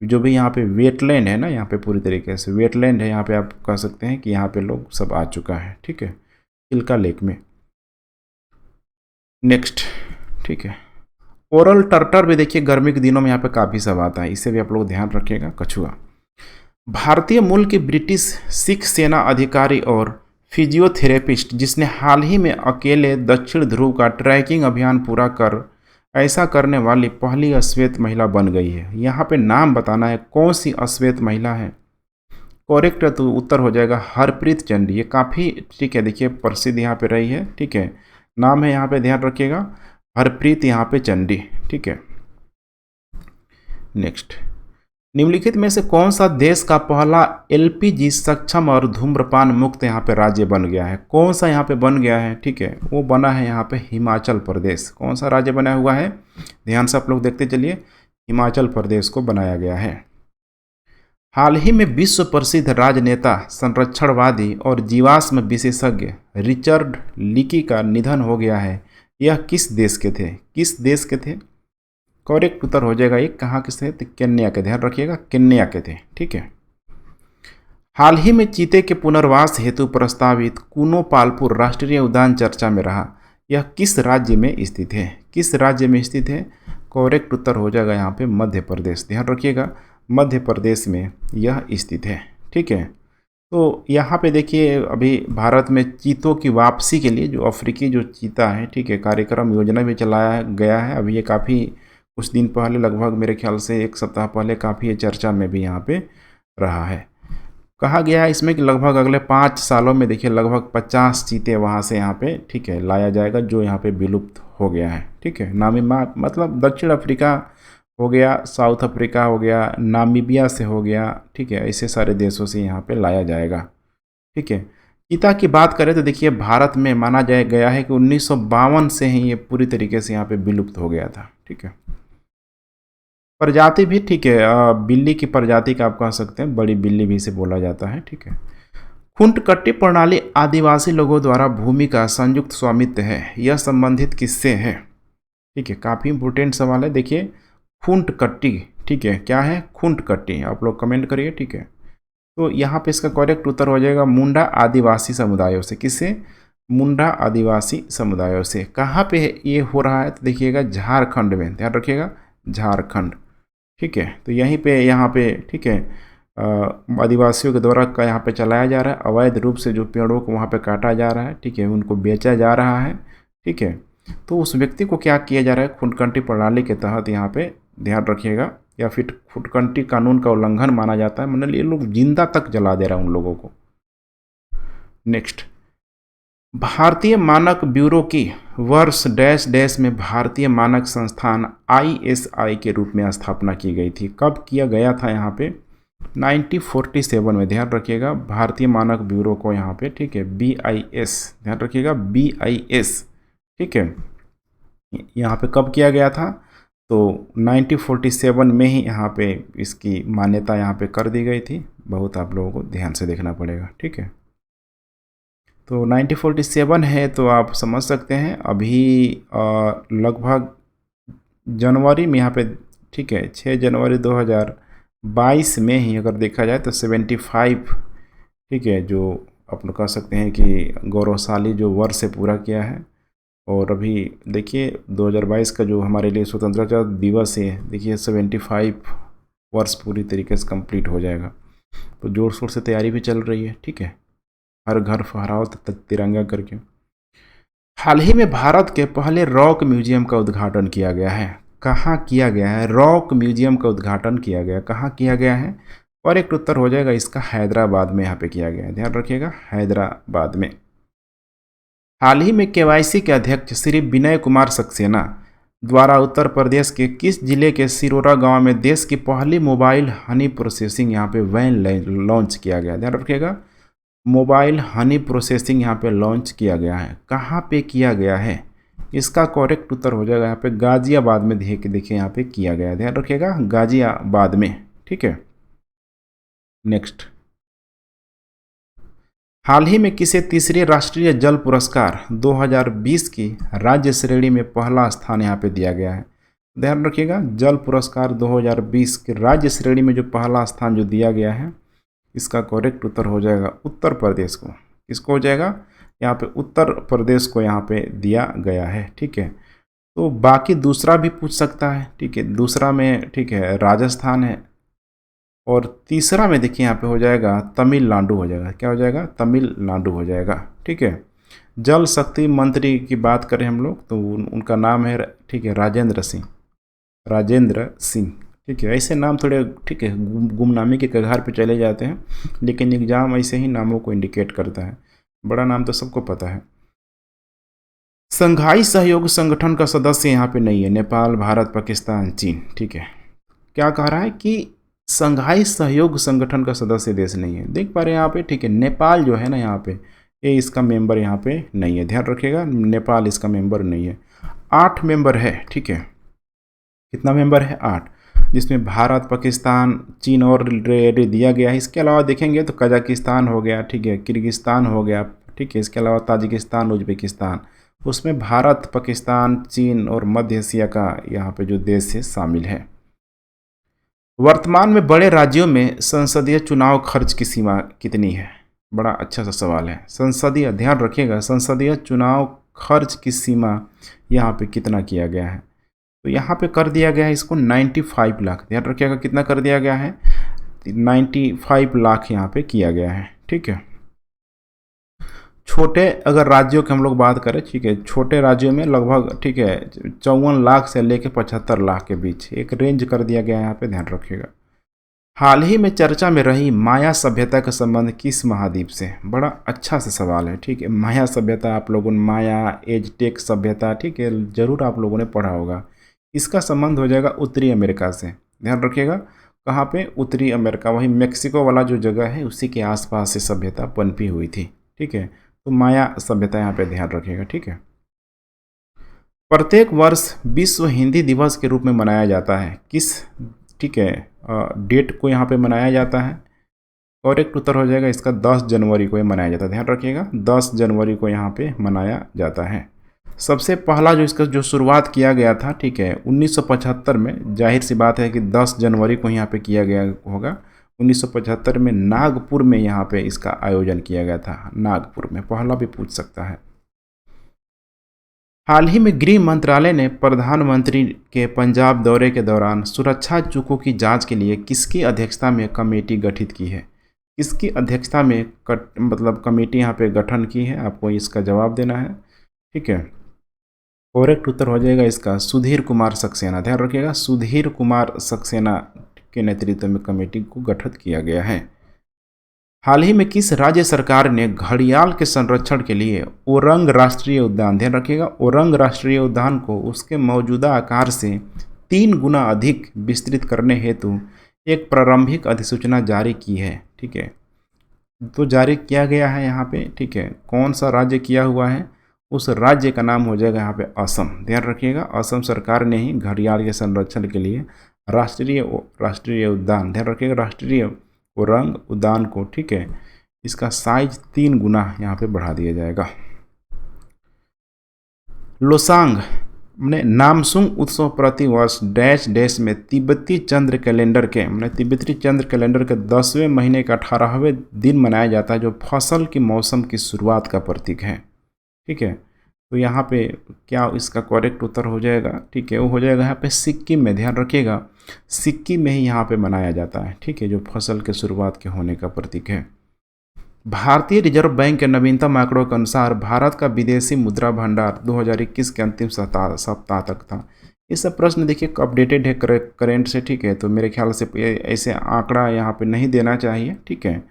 [SPEAKER 1] जो भी यहाँ पे वेटलैंड है ना, यहाँ पे पूरी तरीके से वेटलैंड है, यहाँ पे आप कह सकते हैं कि यहाँ पे लोग सब आ चुका है, ठीक है, चिल्का लेक में। नेक्स्ट, ठीक है, ओरल टर्टर भी देखिए गर्मी के दिनों में यहाँ पे काफ़ी सब आता है, इससे भी आप लोग ध्यान रखिएगा। कछुआ भारतीय मूल के ब्रिटिश सिख सेना अधिकारी और फिजियोथेरेपिस्ट जिसने हाल ही में अकेले दक्षिण ध्रुव का ट्रैकिंग अभियान पूरा कर ऐसा करने वाली पहली अश्वेत महिला बन गई है। यहाँ पे नाम बताना है कौन सी अश्वेत महिला है। करेक्ट तो उत्तर हो जाएगा हरप्रीत चंडी, ये काफ़ी, ठीक है, देखिए प्रसिद्ध यहाँ पे रही है, ठीक है। नाम है यहाँ पे ध्यान रखिएगा हरप्रीत यहाँ पे चंडी, ठीक है। नेक्स्ट, निम्नलिखित में से कौन सा देश का पहला एलपीजी सक्षम और धूम्रपान मुक्त यहाँ पे राज्य बन गया है? कौन सा यहाँ पे बन गया है, ठीक है, वो बना है यहाँ पे हिमाचल प्रदेश। कौन सा राज्य बना हुआ है? ध्यान से आप लोग देखते चलिए, हिमाचल प्रदेश को बनाया गया है। हाल ही में विश्व प्रसिद्ध राजनेता, संरक्षणवादी और जीवाश्म विशेषज्ञ रिचर्ड लीकी का निधन हो गया है। यह किस देश के थे? किस देश के थे? करेक्ट उत्तर हो जाएगा ये कहाँ के थे? केन्या के, ध्यान रखिएगा केन्या के थे, ठीक है। हाल ही में चीते के पुनर्वास हेतु प्रस्तावित कूनो पालपुर राष्ट्रीय उद्यान चर्चा में रहा। यह किस राज्य में स्थित है? किस राज्य में स्थित है? करेक्ट उत्तर हो जाएगा यहाँ पे मध्य प्रदेश, ध्यान रखिएगा मध्य प्रदेश में यह स्थित है, ठीक है। तो यहाँ पे देखिए अभी भारत में चीतों की वापसी के लिए जो अफ्रीकी जो चीता है, ठीक है, कार्यक्रम योजना भी चलाया गया है। अभी ये काफ़ी कुछ दिन पहले, लगभग मेरे ख्याल से 1 सप्ताह पहले, काफ़ी ये चर्चा में भी यहाँ पे रहा है। कहा गया है इसमें कि लगभग अगले 5 सालों में देखिए लगभग 50 चीते वहाँ से यहाँ पे, ठीक है, लाया जाएगा जो यहाँ पे विलुप्त हो गया है, ठीक है। मतलब दक्षिण अफ्रीका हो गया, साउथ अफ्रीका हो गया, नामीबिया से हो गया, ठीक है, ऐसे सारे देशों से यहाँ पे लाया जाएगा, ठीक है। चीता की बात करें तो देखिए भारत में माना गया है कि 1952 से ही ये पूरी तरीके से यहाँ पे विलुप्त हो गया था, ठीक है। प्रजाति भी, ठीक है, बिल्ली की प्रजाति का आप कह सकते हैं, बड़ी बिल्ली भी इसे बोला जाता है, ठीक है। खुंटकट्टी प्रणाली आदिवासी लोगों द्वारा भूमि का संयुक्त स्वामित्व है, यह संबंधित किससे है? ठीक है, काफ़ी इंपोर्टेंट सवाल है। देखिए खुंटकट्टी, ठीक है, क्या है खुंटकट्टी, आप लोग कमेंट करिए, ठीक है। तो यहाँ पे इसका करेक्ट उत्तर हो जाएगा मुंडा आदिवासी समुदायों से। किससे? मुंडा आदिवासी समुदायों से। कहाँ पे ये हो रहा है? तो देखिएगा झारखंड में, ध्यान रखिएगा झारखंड, ठीक है। तो यहीं पे यहाँ पे, ठीक है, आदिवासियों के द्वारा का यहाँ पे चलाया जा रहा है। अवैध रूप से जो पेड़ों को वहाँ पे काटा जा रहा है, ठीक है, उनको बेचा जा रहा है, ठीक है। तो उस व्यक्ति को क्या किया जा रहा है, खुदकंटी प्रणाली के तहत यहाँ पे ध्यान रखिएगा, या फिर खुदकंटी कानून का उल्लंघन माना जाता है। मतलब ये लोग जिंदा तक जला दे रहा है उन लोगों को। नेक्स्ट, भारतीय मानक ब्यूरो की वर्ष डैश डैश में भारतीय मानक संस्थान ISI के रूप में स्थापना की गई थी। कब किया गया था यहाँ पे, 1947 में। ध्यान रखिएगा, भारतीय मानक ब्यूरो को यहाँ पे, ठीक है, BIS, ध्यान रखिएगा BIS, ठीक है, यहाँ पे कब किया गया था, तो 1947 में ही यहाँ पे इसकी मान्यता यहाँ पे कर दी गई थी। बहुत आप लोगों को ध्यान से देखना पड़ेगा, ठीक है। तो 1947 है, तो आप समझ सकते हैं अभी लगभग जनवरी में यहाँ पे, ठीक है, 6 जनवरी 2022 में ही अगर देखा जाए तो 75, ठीक है, जो आप लोग कह सकते हैं कि गौरवशाली जो वर्ष है पूरा किया है। और अभी देखिए 2022 का जो हमारे लिए स्वतंत्रता दिवस है, देखिए 75 वर्ष पूरी तरीके से कंप्लीट हो जाएगा। तो जोर शोर से तैयारी भी चल रही है, ठीक है, हर घर फहराओ तिरंगा करके। हाल ही में भारत के पहले रॉक म्यूजियम का उद्घाटन किया गया है। कहाँ किया गया है, रॉक म्यूजियम का उद्घाटन किया गया, कहाँ किया गया है, और एक उत्तर हो जाएगा इसका, हैदराबाद में यहाँ पे किया गया है। ध्यान रखिएगा, हैदराबाद में। हाल ही में KYC के अध्यक्ष श्री विनय कुमार सक्सेना द्वारा उत्तर प्रदेश के किस जिले के सिरोरा गांव में देश की पहली मोबाइल हनी प्रोसेसिंग यहाँ पे वैन लॉन्च किया गया। ध्यान रखिएगा, मोबाइल हनी प्रोसेसिंग यहाँ पे लॉन्च किया गया है। कहाँ पे किया गया है, इसका करेक्ट उत्तर हो जाएगा यहाँ पे गाजियाबाद में। देखिए यहाँ पे किया गया है, ध्यान रखिएगा, गाजियाबाद में, ठीक है। नेक्स्ट, हाल ही में किसे तीसरे राष्ट्रीय जल पुरस्कार 2020 की राज्य श्रेणी में पहला स्थान यहाँ पे दिया गया है। ध्यान रखिएगा, जल पुरस्कार 2020 के राज्य श्रेणी में जो पहला स्थान जो दिया गया है, इसका करेक्ट उत्तर हो जाएगा उत्तर प्रदेश को। किसको हो जाएगा, यहाँ पे उत्तर प्रदेश को यहाँ पे दिया गया है, ठीक है। तो बाकी दूसरा भी पूछ सकता है, ठीक है, दूसरा में, ठीक है, राजस्थान है, और तीसरा में देखिए यहाँ पे हो जाएगा तमिलनाडु हो जाएगा। क्या हो जाएगा, तमिलनाडु हो जाएगा, ठीक है। जल शक्ति मंत्री की बात करें हम लोग तो उनका नाम है, ठीक है, राजेंद्र सिंह, राजेंद्र सिंह, ठीक है। ऐसे नाम थोड़े, ठीक है, गुमनामी के कगार पे चले जाते हैं, लेकिन एग्जाम ऐसे ही नामों को इंडिकेट करता है। बड़ा नाम तो सबको पता है। संघाई सहयोग संगठन का सदस्य यहाँ पे नहीं है, नेपाल, भारत, पाकिस्तान, चीन, ठीक है। क्या कह रहा है कि संघाई सहयोग संगठन का सदस्य देश नहीं है। देख पा रहे हैं यहाँ पे, ठीक है, नेपाल जो है ना यहाँ पे, ये इसका मेंबर यहाँ पे नहीं है। ध्यान रखिएगा, नेपाल इसका मेंबर नहीं है। 8 मेंबर है, ठीक है। कितना मेंबर है, 8, जिसमें भारत, पाकिस्तान, चीन और दिया गया है। इसके अलावा देखेंगे तो कजाकिस्तान हो गया, ठीक है, किर्गिस्तान हो गया, ठीक है। इसके अलावा ताजिकिस्तान, उज्बेकिस्तान, उसमें भारत, पाकिस्तान, चीन और मध्य एशिया का यहाँ पे जो देश है शामिल है। वर्तमान में बड़े राज्यों में संसदीय चुनाव खर्च की सीमा कितनी है। बड़ा अच्छा सा सवाल है। संसदीय, ध्यान रखिएगा, संसदीय चुनाव खर्च की सीमा यहाँ पे कितना किया गया है, तो यहाँ पे कर दिया गया है इसको 95 लाख। ध्यान रखिएगा, कितना कर दिया गया है, 95 लाख यहाँ पे किया गया है, ठीक है। छोटे अगर राज्यों की हम लोग बात करें, ठीक है, छोटे राज्यों में लगभग, ठीक है, 54 लाख से लेकर 75 लाख के बीच एक रेंज कर दिया गया है यहाँ पे, ध्यान रखिएगा। हाल ही में चर्चा में रही माया सभ्यता का संबंध किस महाद्वीप से। बड़ा अच्छा सा सवाल है, ठीक है। माया सभ्यता, आप लोगों ने माया, एजटेक सभ्यता, ठीक है, जरूर आप लोगों ने पढ़ा होगा। इसका संबंध हो जाएगा उत्तरी अमेरिका से। ध्यान रखिएगा, कहाँ पे, उत्तरी अमेरिका, वही मेक्सिको वाला जो जगह है उसी के आसपास से सभ्यता पनपी हुई थी, ठीक है। तो माया सभ्यता यहाँ पे ध्यान रखिएगा, ठीक है। प्रत्येक वर्ष विश्व हिंदी दिवस के रूप में मनाया जाता है किस, ठीक है, डेट को यहाँ पे मनाया जाता है। करेक्ट उत्तर हो जाएगा इसका 10 जनवरी को ये मनाया जाता है। ध्यान रखिएगा, 10 जनवरी को यहाँ पे मनाया जाता है। सबसे पहला जो इसका जो शुरुआत किया गया था, ठीक है, 1975 में। जाहिर सी बात है कि 10 जनवरी को यहाँ पे किया गया होगा। 1975 में नागपुर में यहाँ पे इसका आयोजन किया गया था। नागपुर में पहला भी पूछ सकता है। हाल ही में गृह मंत्रालय ने प्रधानमंत्री के पंजाब दौरे के दौरान सुरक्षा चूकों की जांच के लिए किसकी अध्यक्षता में कमेटी गठित की है? किसकी अध्यक्षता में मतलब कमेटी यहाँ पे गठन की है? आपको इसका जवाब देना है। ठीक है, करेक्ट उत्तर हो जाएगा इसका सुधीर कुमार सक्सेना। ध्यान रखिएगा, सुधीर कुमार सक्सेना के नेतृत्व में कमेटी को गठित किया गया है। हाल ही में किस राज्य सरकार ने घड़ियाल के संरक्षण के लिए ओरंग राष्ट्रीय उद्यान, ध्यान रखिएगा, ओरंग राष्ट्रीय उद्यान को उसके मौजूदा आकार से 3 गुना अधिक विस्तृत करने हेतु एक प्रारंभिक अधिसूचना जारी की है? ठीक है, तो जारी किया गया है यहाँ पे। ठीक है, कौन सा राज्य किया हुआ है? उस राज्य का नाम हो जाएगा यहाँ पे असम। ध्यान रखिएगा, असम सरकार ने ही घड़ियाल के संरक्षण के लिए राष्ट्रीय उद्यान, ध्यान रखिएगा, राष्ट्रीय ओरंग उद्यान को, ठीक है, इसका साइज 3 गुना यहाँ पे बढ़ा दिया जाएगा। लोसांग मैंने नामसूंग उत्सव प्रतिवर्ष डैश डैश में तिब्बती चंद्र कैलेंडर के 10वें महीने के 18वें दिन मनाया जाता है, जो फसल के मौसम की शुरुआत का प्रतीक है। ठीक है, तो यहाँ पे क्या इसका करेक्ट उत्तर हो जाएगा? ठीक है, वो हो जाएगा यहाँ पे सिक्किम में। ध्यान रखिएगा, सिक्किम में ही यहाँ पे मनाया जाता है। ठीक है, जो फसल के शुरुआत के होने का प्रतीक है। भारतीय रिजर्व बैंक के नवीनतम आंकड़ों के अनुसार भारत का विदेशी मुद्रा भंडार 2021 के अंतिम सप्ताह तक था। ये सब प्रश्न देखिए अपडेटेड है करेंट से। ठीक है, तो मेरे ख्याल से ऐसे आंकड़ा यहाँ पे नहीं देना चाहिए। ठीक है,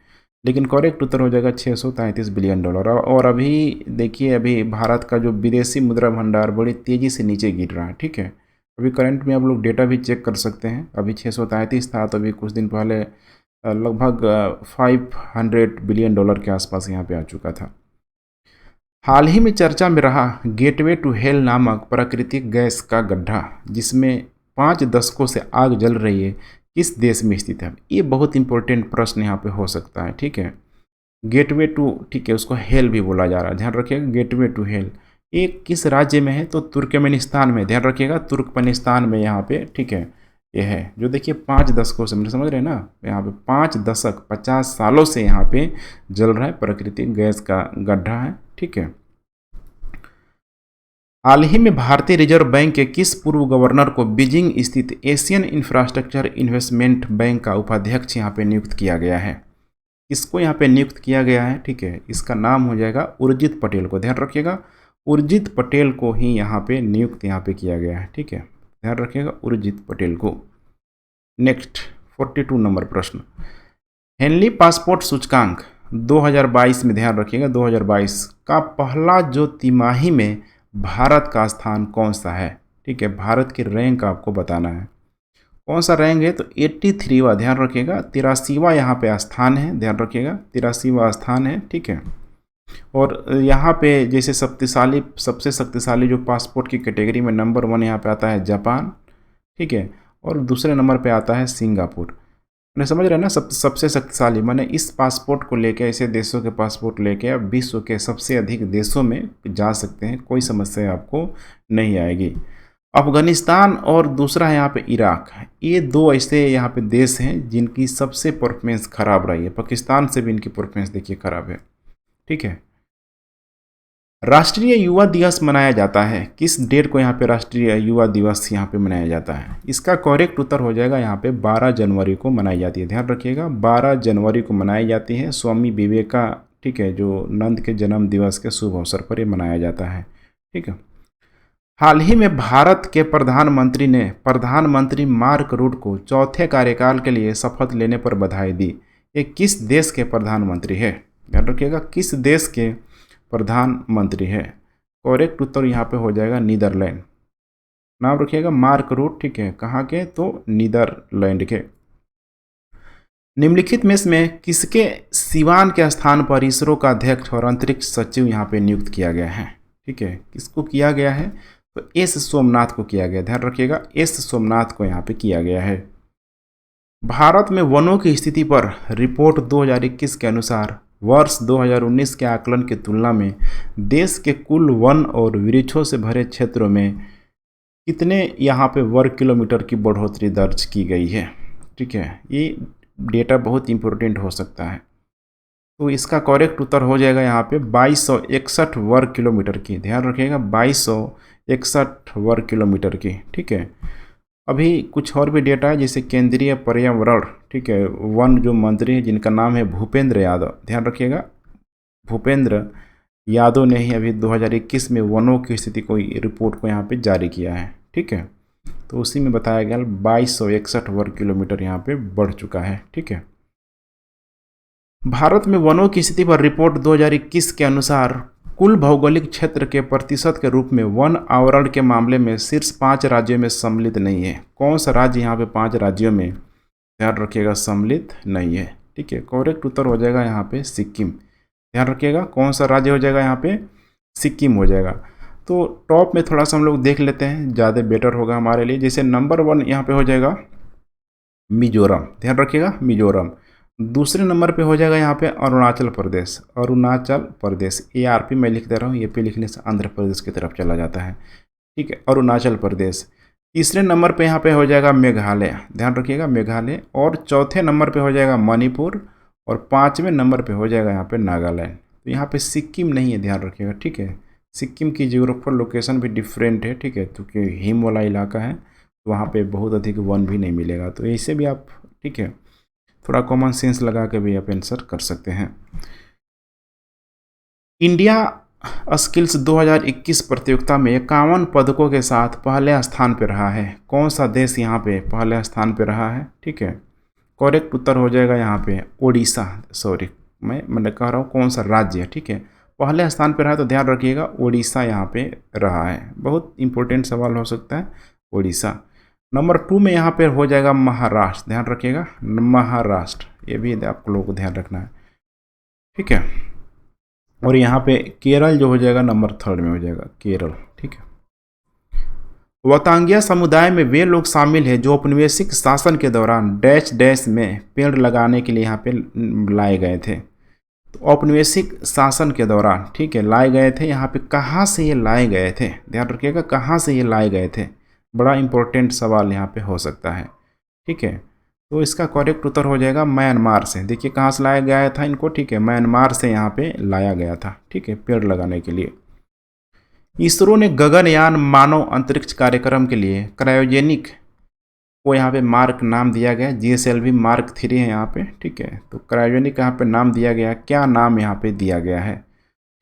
[SPEAKER 1] लेकिन करेक्ट उत्तर हो जाएगा $633 बिलियन। और अभी देखिए, अभी भारत का जो विदेशी मुद्रा भंडार बड़ी तेज़ी से नीचे गिर रहा है। ठीक है, अभी करंट में आप लोग डेटा भी चेक कर सकते हैं। अभी 633 था, तो अभी कुछ दिन पहले लगभग $500 बिलियन के आसपास यहाँ पे आ चुका था। हाल ही में चर्चा में रहा गेटवे टू हेल नामक प्राकृतिक गैस का गड्ढा, जिसमें 5 दशकों से आग जल रही है, किस देश में स्थित है? ये बहुत इंपॉर्टेंट प्रश्न यहाँ पे हो सकता है। ठीक है, गेटवे टू, ठीक है, उसको हेल भी बोला जा रहा है। ध्यान रखिएगा, गेटवे टू हेल ये किस राज्य में है? तो तुर्कमेनिस्तान में। ध्यान रखिएगा, तुर्कमेनिस्तान में यहाँ पे, ठीक है, ये है। जो देखिए 5 दशकों से, मतलब समझ रहे हैं ना, यहाँ पे 5 दशक 50 सालों से यहाँ पे जल रहा है, प्राकृतिक गैस का गड्ढा है। ठीक है, हाल ही में भारतीय रिजर्व बैंक के किस पूर्व गवर्नर को बीजिंग स्थित एशियन इंफ्रास्ट्रक्चर इन्वेस्टमेंट बैंक का उपाध्यक्ष यहाँ पे नियुक्त किया गया है? किसको यहाँ पे नियुक्त किया गया है? ठीक है, इसका नाम हो जाएगा उर्जित पटेल को। ध्यान रखिएगा, उर्जित पटेल को ही यहाँ पे नियुक्त यहाँ पे किया गया है। ठीक है, ध्यान रखिएगा, उर्जित पटेल को। नेक्स्ट 42 नंबर प्रश्न, हेनली पासपोर्ट सूचकांक 2022 में, ध्यान रखिएगा, 2022 का पहला जो तिमाही में भारत का स्थान कौन सा है? ठीक है, भारत की रैंक आपको बताना है, कौन सा रैंक है? तो 83वां। ध्यान रखिएगा, 83वां यहाँ पे स्थान है। ध्यान रखिएगा, 83वां स्थान है। ठीक है, और यहाँ पे जैसे सबसे शक्तिशाली जो पासपोर्ट की कैटेगरी में नंबर 1 यहाँ पे आता है जापान। ठीक है, और दूसरे नंबर पे आता है सिंगापुर। मैंने समझ रहे हैं ना, सबसे शक्तिशाली, मैंने इस पासपोर्ट को लेके, ऐसे देशों के पासपोर्ट लेके आप विश्व के सबसे अधिक देशों में जा सकते हैं, कोई समस्या आपको नहीं आएगी। अफगानिस्तान और दूसरा है यहाँ पे इराक। ये 2 ऐसे यहाँ पे देश हैं जिनकी सबसे परफॉर्मेंस खराब रही है। पाकिस्तान से भी इनकी परफॉर्मेंस देखिए खराब है। ठीक है, राष्ट्रीय युवा दिवस मनाया जाता है किस डेट को? यहाँ पे राष्ट्रीय युवा दिवस यहाँ पे मनाया जाता है। इसका करेक्ट उत्तर हो जाएगा यहाँ पे 12 जनवरी को मनाई जाती है। ध्यान रखिएगा, 12 जनवरी को मनाई जाती है। स्वामी विवेका, ठीक है, जो नंद के जन्म दिवस के शुभ अवसर पर ये मनाया जाता है। ठीक है, हाल ही में भारत के प्रधानमंत्री ने प्रधानमंत्री मार्क रूट को चौथे कार्यकाल के लिए शपथ लेने पर बधाई दी। ये किस देश के प्रधानमंत्री है? ध्यान रखिएगा, किस देश के प्रधानमंत्री है? करेक्ट उत्तर यहाँ पे हो जाएगा नीदरलैंड। नाम रखिएगा मार्क रूट। ठीक है, कहाँ के? तो नीदरलैंड के। निम्नलिखित में इसमें किसके सिवान के स्थान पर इसरो का अध्यक्ष और अंतरिक्ष सचिव यहाँ पे नियुक्त किया गया है? ठीक है, किसको किया गया है? तो एस सोमनाथ को किया गया। ध्यान रखिएगा, एस सोमनाथ को यहाँ पे किया गया है। भारत में वनों की स्थिति पर रिपोर्ट 2021 के अनुसार वर्ष 2019 के आकलन की तुलना में देश के कुल वन और वृक्षों से भरे क्षेत्रों में कितने यहाँ पे वर्ग किलोमीटर की बढ़ोतरी दर्ज की गई है? ठीक है, ये डेटा बहुत इंपॉर्टेंट हो सकता है। तो इसका करेक्ट उत्तर हो जाएगा यहाँ पे 2261 वर्ग किलोमीटर की। ध्यान रखिएगा 2261 वर्ग किलोमीटर की। ठीक है, अभी कुछ और भी डेटा है, जैसे केंद्रीय पर्यावरण, ठीक है, वन जो मंत्री हैं जिनका नाम है भूपेंद्र यादव। ध्यान रखिएगा भूपेंद्र यादव ने ही अभी 2021 में वनों की स्थिति को रिपोर्ट को यहाँ पे जारी किया है। ठीक है, तो उसी में बताया गया 2261 वर्ग किलोमीटर यहाँ पे बढ़ चुका है। ठीक है, भारत में वनों की स्थिति पर रिपोर्ट 2021 के अनुसार कुल भौगोलिक क्षेत्र के प्रतिशत के रूप में वन आवरण के मामले में शीर्ष 5 राज्यों में सम्मिलित नहीं है। कौन सा राज्य यहाँ पे 5 राज्यों में, ध्यान रखिएगा, सम्मिलित नहीं है। ठीक है, करेक्ट उत्तर हो जाएगा यहाँ पे सिक्किम। ध्यान रखिएगा कौन सा राज्य हो जाएगा यहाँ पे, सिक्किम हो जाएगा। तो टॉप में थोड़ा सा हम लोग देख लेते हैं, ज़्यादा बेटर होगा हमारे लिए। जैसे नंबर 1 यहाँ पे हो जाएगा मिजोरम। ध्यान रखिएगा मिजोरम। दूसरे नंबर पे हो जाएगा यहाँ पे अरुणाचल प्रदेश। अरुणाचल प्रदेश, ARP मैं लिख दे रहा हूँ, ये पे लिखने से आंध्र प्रदेश की तरफ चला जाता है। ठीक है, अरुणाचल प्रदेश। तीसरे नंबर पे यहाँ पे हो जाएगा मेघालय। ध्यान रखिएगा मेघालय। और चौथे नंबर पे हो जाएगा मणिपुर। और 5वें नंबर पे हो जाएगा यहाँ पे नागालैंड। तो यहाँ पे सिक्किम नहीं है, ध्यान रखिएगा। ठीक है, सिक्किम की जियोग्राफिकल लोकेशन भी डिफरेंट है। ठीक है, क्योंकि हिम वाला इलाका है, तो वहाँ पे बहुत अधिक वन भी नहीं मिलेगा। तो ऐसे भी आप, ठीक है, थोड़ा कॉमन सेंस लगा के भी आप आंसर कर सकते हैं। इंडिया स्किल्स 2021 प्रतियोगिता में 51 पदकों के साथ पहले स्थान पर रहा है। कौन सा देश यहाँ पे पहले स्थान पर रहा है? ठीक है, करेक्ट उत्तर हो जाएगा यहाँ पे ओडिशा। सॉरी, मैंने कह रहा हूँ कौन सा राज्य है। ठीक है, पहले स्थान पर रहा है, तो ध्यान रखिएगा ओडिशा यहाँ पे रहा है। बहुत इंपॉर्टेंट सवाल हो सकता है, ओडिशा। नंबर 2 में यहाँ पे हो जाएगा महाराष्ट्र। ध्यान रखिएगा महाराष्ट्र, ये भी आप लोगों को ध्यान रखना है। ठीक है, और यहाँ पे केरल जो हो जाएगा नंबर 3 में हो जाएगा केरल। ठीक है, वतांगिया समुदाय में वे लोग शामिल हैं जो औपनिवेशिक शासन के दौरान डैश डैश में पेड़ लगाने के लिए यहाँ पे लाए गए थे। तो औपनिवेशिक शासन के दौरान, ठीक है, लाए गए थे। यहाँ पे कहाँ से ये लाए गए थे, ध्यान रखिएगा कहाँ से ये लाए गए थे, बड़ा इंपॉर्टेंट सवाल यहाँ पे हो सकता है। ठीक है, तो इसका करेक्ट उत्तर हो जाएगा म्यांमार से। देखिए कहाँ से लाया गया था इनको। ठीक है, म्यांमार से यहाँ पे लाया गया था। ठीक है, पेड़ लगाने के लिए। इसरो ने गगनयान मानव अंतरिक्ष कार्यक्रम के लिए क्रायोजेनिक को यहाँ पे मार्क नाम दिया गया। GSLV Mark 3 है यहाँ पे। ठीक है, तो क्रायोजेनिक यहाँ पे नाम दिया गया। क्या नाम यहाँ पे दिया गया है?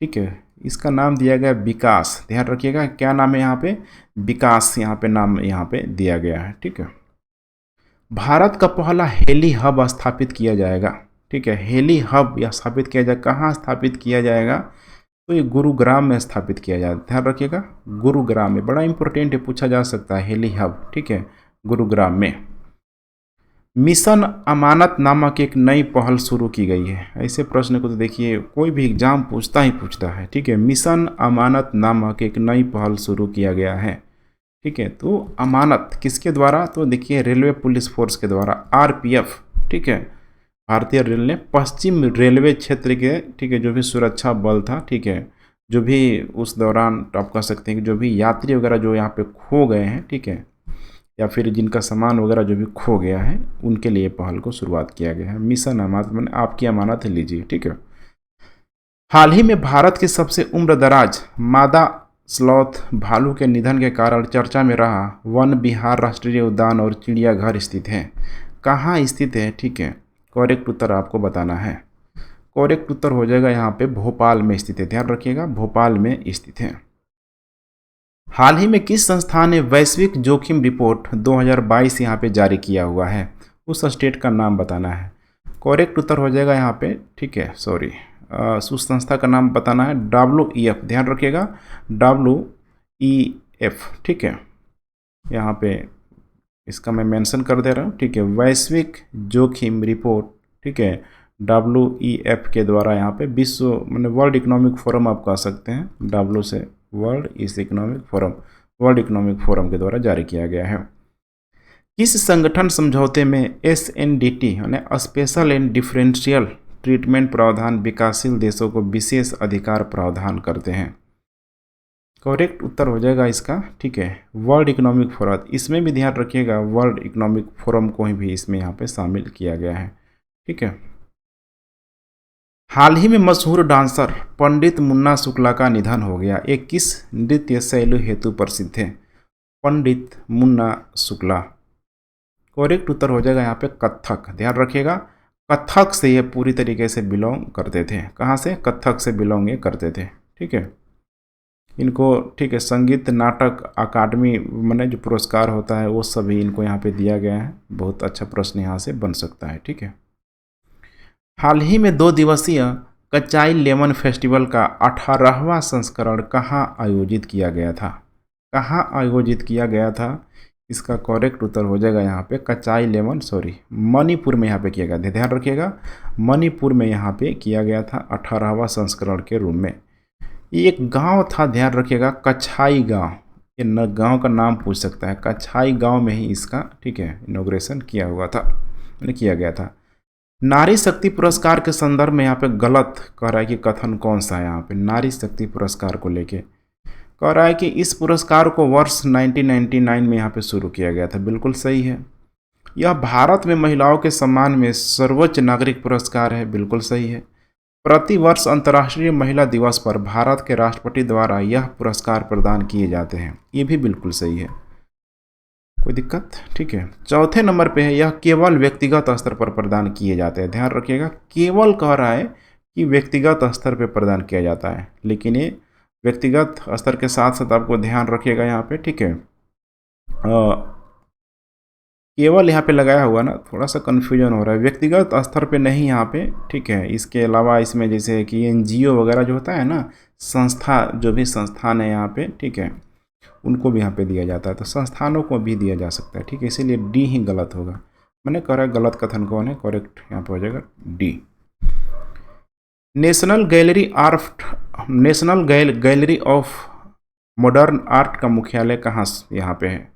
[SPEAKER 1] ठीक है, इसका नाम दिया गया विकास। ध्यान रखिएगा क्या नाम है यहाँ पे, विकास यहाँ पे नाम यहाँ पे दिया गया है। ठीक है, भारत का पहला हेली हब स्थापित किया जाएगा। ठीक है, हेली हब या स्थापित किया जाएगा, कहाँ स्थापित किया जाएगा? तो ये गुरुग्राम में स्थापित किया जाए। ध्यान रखिएगा गुरुग्राम में, बड़ा इंपॉर्टेंट है, पूछा जा सकता है हेली हब। ठीक है, गुरुग्राम में। मिशन अमानत नामक एक नई पहल शुरू की गई है। ऐसे प्रश्न को तो देखिए कोई भी एग्जाम पूछता ही पूछता है। ठीक है, मिशन अमानत नामक एक नई पहल शुरू किया गया है। ठीक है, तो अमानत किसके द्वारा? तो देखिए रेलवे पुलिस फोर्स के द्वारा, RPF। ठीक है, भारतीय रेल ने पश्चिम रेलवे क्षेत्र के, ठीक है, जो भी सुरक्षा बल था, ठीक है, जो भी उस दौरान आप कह सकते हैं कि जो भी यात्री वगैरह जो यहाँ पे खो गए हैं, ठीक है, या फिर जिनका सामान वगैरह जो भी खो गया है, उनके लिए पहल को शुरुआत किया गया है। मिशन अमानत मैंने आपकी अमानत लीजिए। ठीक है, हाल ही में भारत के सबसे उम्रदराज मादा स्लॉथ भालू के निधन के कारण चर्चा में रहा वन विहार राष्ट्रीय उद्यान और चिड़ियाघर स्थित है। कहाँ स्थित है? ठीक है, करेक्ट उत्तर आपको बताना है। करेक्ट उत्तर हो जाएगा यहाँ पे भोपाल में स्थित है। ध्यान रखिएगा भोपाल में स्थित है। हाल ही में किस संस्थान ने वैश्विक जोखिम रिपोर्ट 2022 यहाँ पे जारी किया हुआ है? उस स्टेट का नाम बताना है। करेक्ट उत्तर हो जाएगा यहाँ पे, ठीक है, सॉरी, उस संस्था का नाम बताना है WEF। ध्यान रखिएगा WEF। ठीक है, यहाँ पे इसका मैं मेंशन कर दे रहा हूँ। ठीक है, वैश्विक जोखिम रिपोर्ट, ठीक है, WEF के द्वारा यहाँ पे विश्व मैंने वर्ल्ड इकोनॉमिक फोरम आप कह सकते हैं, W से world economic forum, world economic forum के द्वारा जारी किया गया है। किस संगठन समझौते में SNDT यानी स्पेशल एंड डिफरेंशियल ट्रीटमेंट प्रावधान विकासशील देशों को विशेष अधिकार प्रावधान करते हैं? करेक्ट उत्तर हो जाएगा इसका, ठीक है, वर्ल्ड इकोनॉमिक फोरम। इसमें भी ध्यान रखिएगा वर्ल्ड इकोनॉमिक फोरम को भी इसमें यहाँ पे शामिल किया गया है। ठीक है, हाल ही में मशहूर डांसर पंडित मुन्ना शुक्ला का निधन हो गया। ये किस नृत्य शैली हेतु प्रसिद्ध थे? पंडित मुन्ना शुक्ला। करेक्ट उत्तर हो जाएगा यहाँ पे कथक। ध्यान रखिएगा, कथक से ये पूरी तरीके से बिलोंग करते थे। कहाँ से? कथक से बिलोंग ये करते थे। ठीक है, इनको ठीक है संगीत नाटक अकादमी मैंने जो पुरस्कार होता है वो सभी इनको यहाँ पे दिया गया है। बहुत अच्छा प्रश्न यहाँ से बन सकता है। ठीक है, हाल ही में 2 दिवसीय कच्चाई लेमन फेस्टिवल का 18वां संस्करण कहाँ आयोजित किया गया था? कहाँ आयोजित किया गया था? इसका करेक्ट उत्तर हो जाएगा यहाँ पे कच्चाई लेमन मणिपुर में यहाँ पे किया गया था। ध्यान रखिएगा, मणिपुर में यहाँ पे किया गया था 18वां संस्करण के रूप में। ये एक गांव था, ध्यान रखिएगा, कछाई गांव। ये गांव का नाम पूछ सकता है। कछाई गांव में ही इसका ठीक है इनॉग्रेशन किया हुआ था, मैंने किया गया था। नारी शक्ति पुरस्कार के संदर्भ में यहाँ पे गलत कह रहा है कि कथन कौन सा है? यहाँ पे नारी शक्ति पुरस्कार को लेके कह रहा है कि इस पुरस्कार को वर्ष 1999 में यहाँ पे शुरू किया गया था। बिल्कुल सही है। यह भारत में महिलाओं के सम्मान में सर्वोच्च नागरिक पुरस्कार है। बिल्कुल सही है। प्रति वर्ष अंतर्राष्ट्रीय महिला दिवस पर भारत के राष्ट्रपति द्वारा यह पुरस्कार प्रदान किए जाते हैं। ये भी बिल्कुल सही है, कोई दिक्कत? ठीक है, चौथे नंबर पे है यह केवल व्यक्तिगत स्तर पर प्रदान किए जाते हैं। ध्यान रखिएगा, केवल कह रहा है कि व्यक्तिगत स्तर पर प्रदान किया जाता है, लेकिन ये व्यक्तिगत स्तर के साथ साथ आपको ध्यान रखिएगा यहाँ पे। ठीक है, केवल यहाँ पे लगाया हुआ ना, थोड़ा सा कन्फ्यूजन हो रहा है। व्यक्तिगत स्तर पे नहीं यहाँ पे। ठीक है, इसके अलावा इसमें जैसे कि एनजीओ वगैरह जो होता है ना, संस्था, जो भी संस्थान है यहाँ पे, ठीक है, उनको भी यहाँ पे दिया जाता है। तो संस्थानों को भी दिया जा सकता है। ठीक है, इसीलिए डी ही गलत होगा। मैंने कह रहा है गलत कथन कौन है? करेक्ट यहाँ पे हो जाएगा D. National gallery of modern art का मुख्यालय कहाँ यहाँ पे है?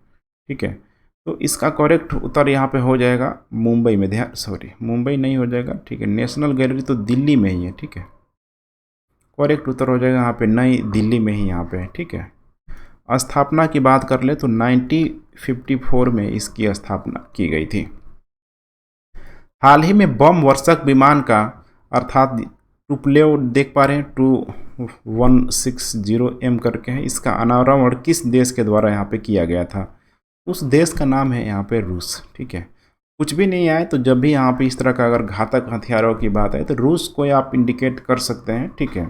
[SPEAKER 1] ठीक है, तो इसका करेक्ट उत्तर यहाँ पे हो जाएगा मुंबई में। मुंबई नहीं हो जाएगा। ठीक है, नेशनल गैलरी तो दिल्ली में ही है। ठीक है, करेक्ट उत्तर हो जाएगा यहाँ पे नई दिल्ली में ही यहाँ पे। ठीक है, स्थापना की बात कर ले तो 1954 में इसकी स्थापना की गई थी। हाल ही में बम वर्षक विमान का अर्थात टुपलेव देख पा रहे हैं 2160M करके है, इसका अनावरण किस देश के द्वारा यहाँ पे किया गया था? उस देश का नाम है यहाँ पे रूस। ठीक है, कुछ भी नहीं आए तो जब भी यहाँ पे इस तरह का अगर घातक हथियारों की बात है तो रूस को आप इंडिकेट कर सकते हैं। ठीक है,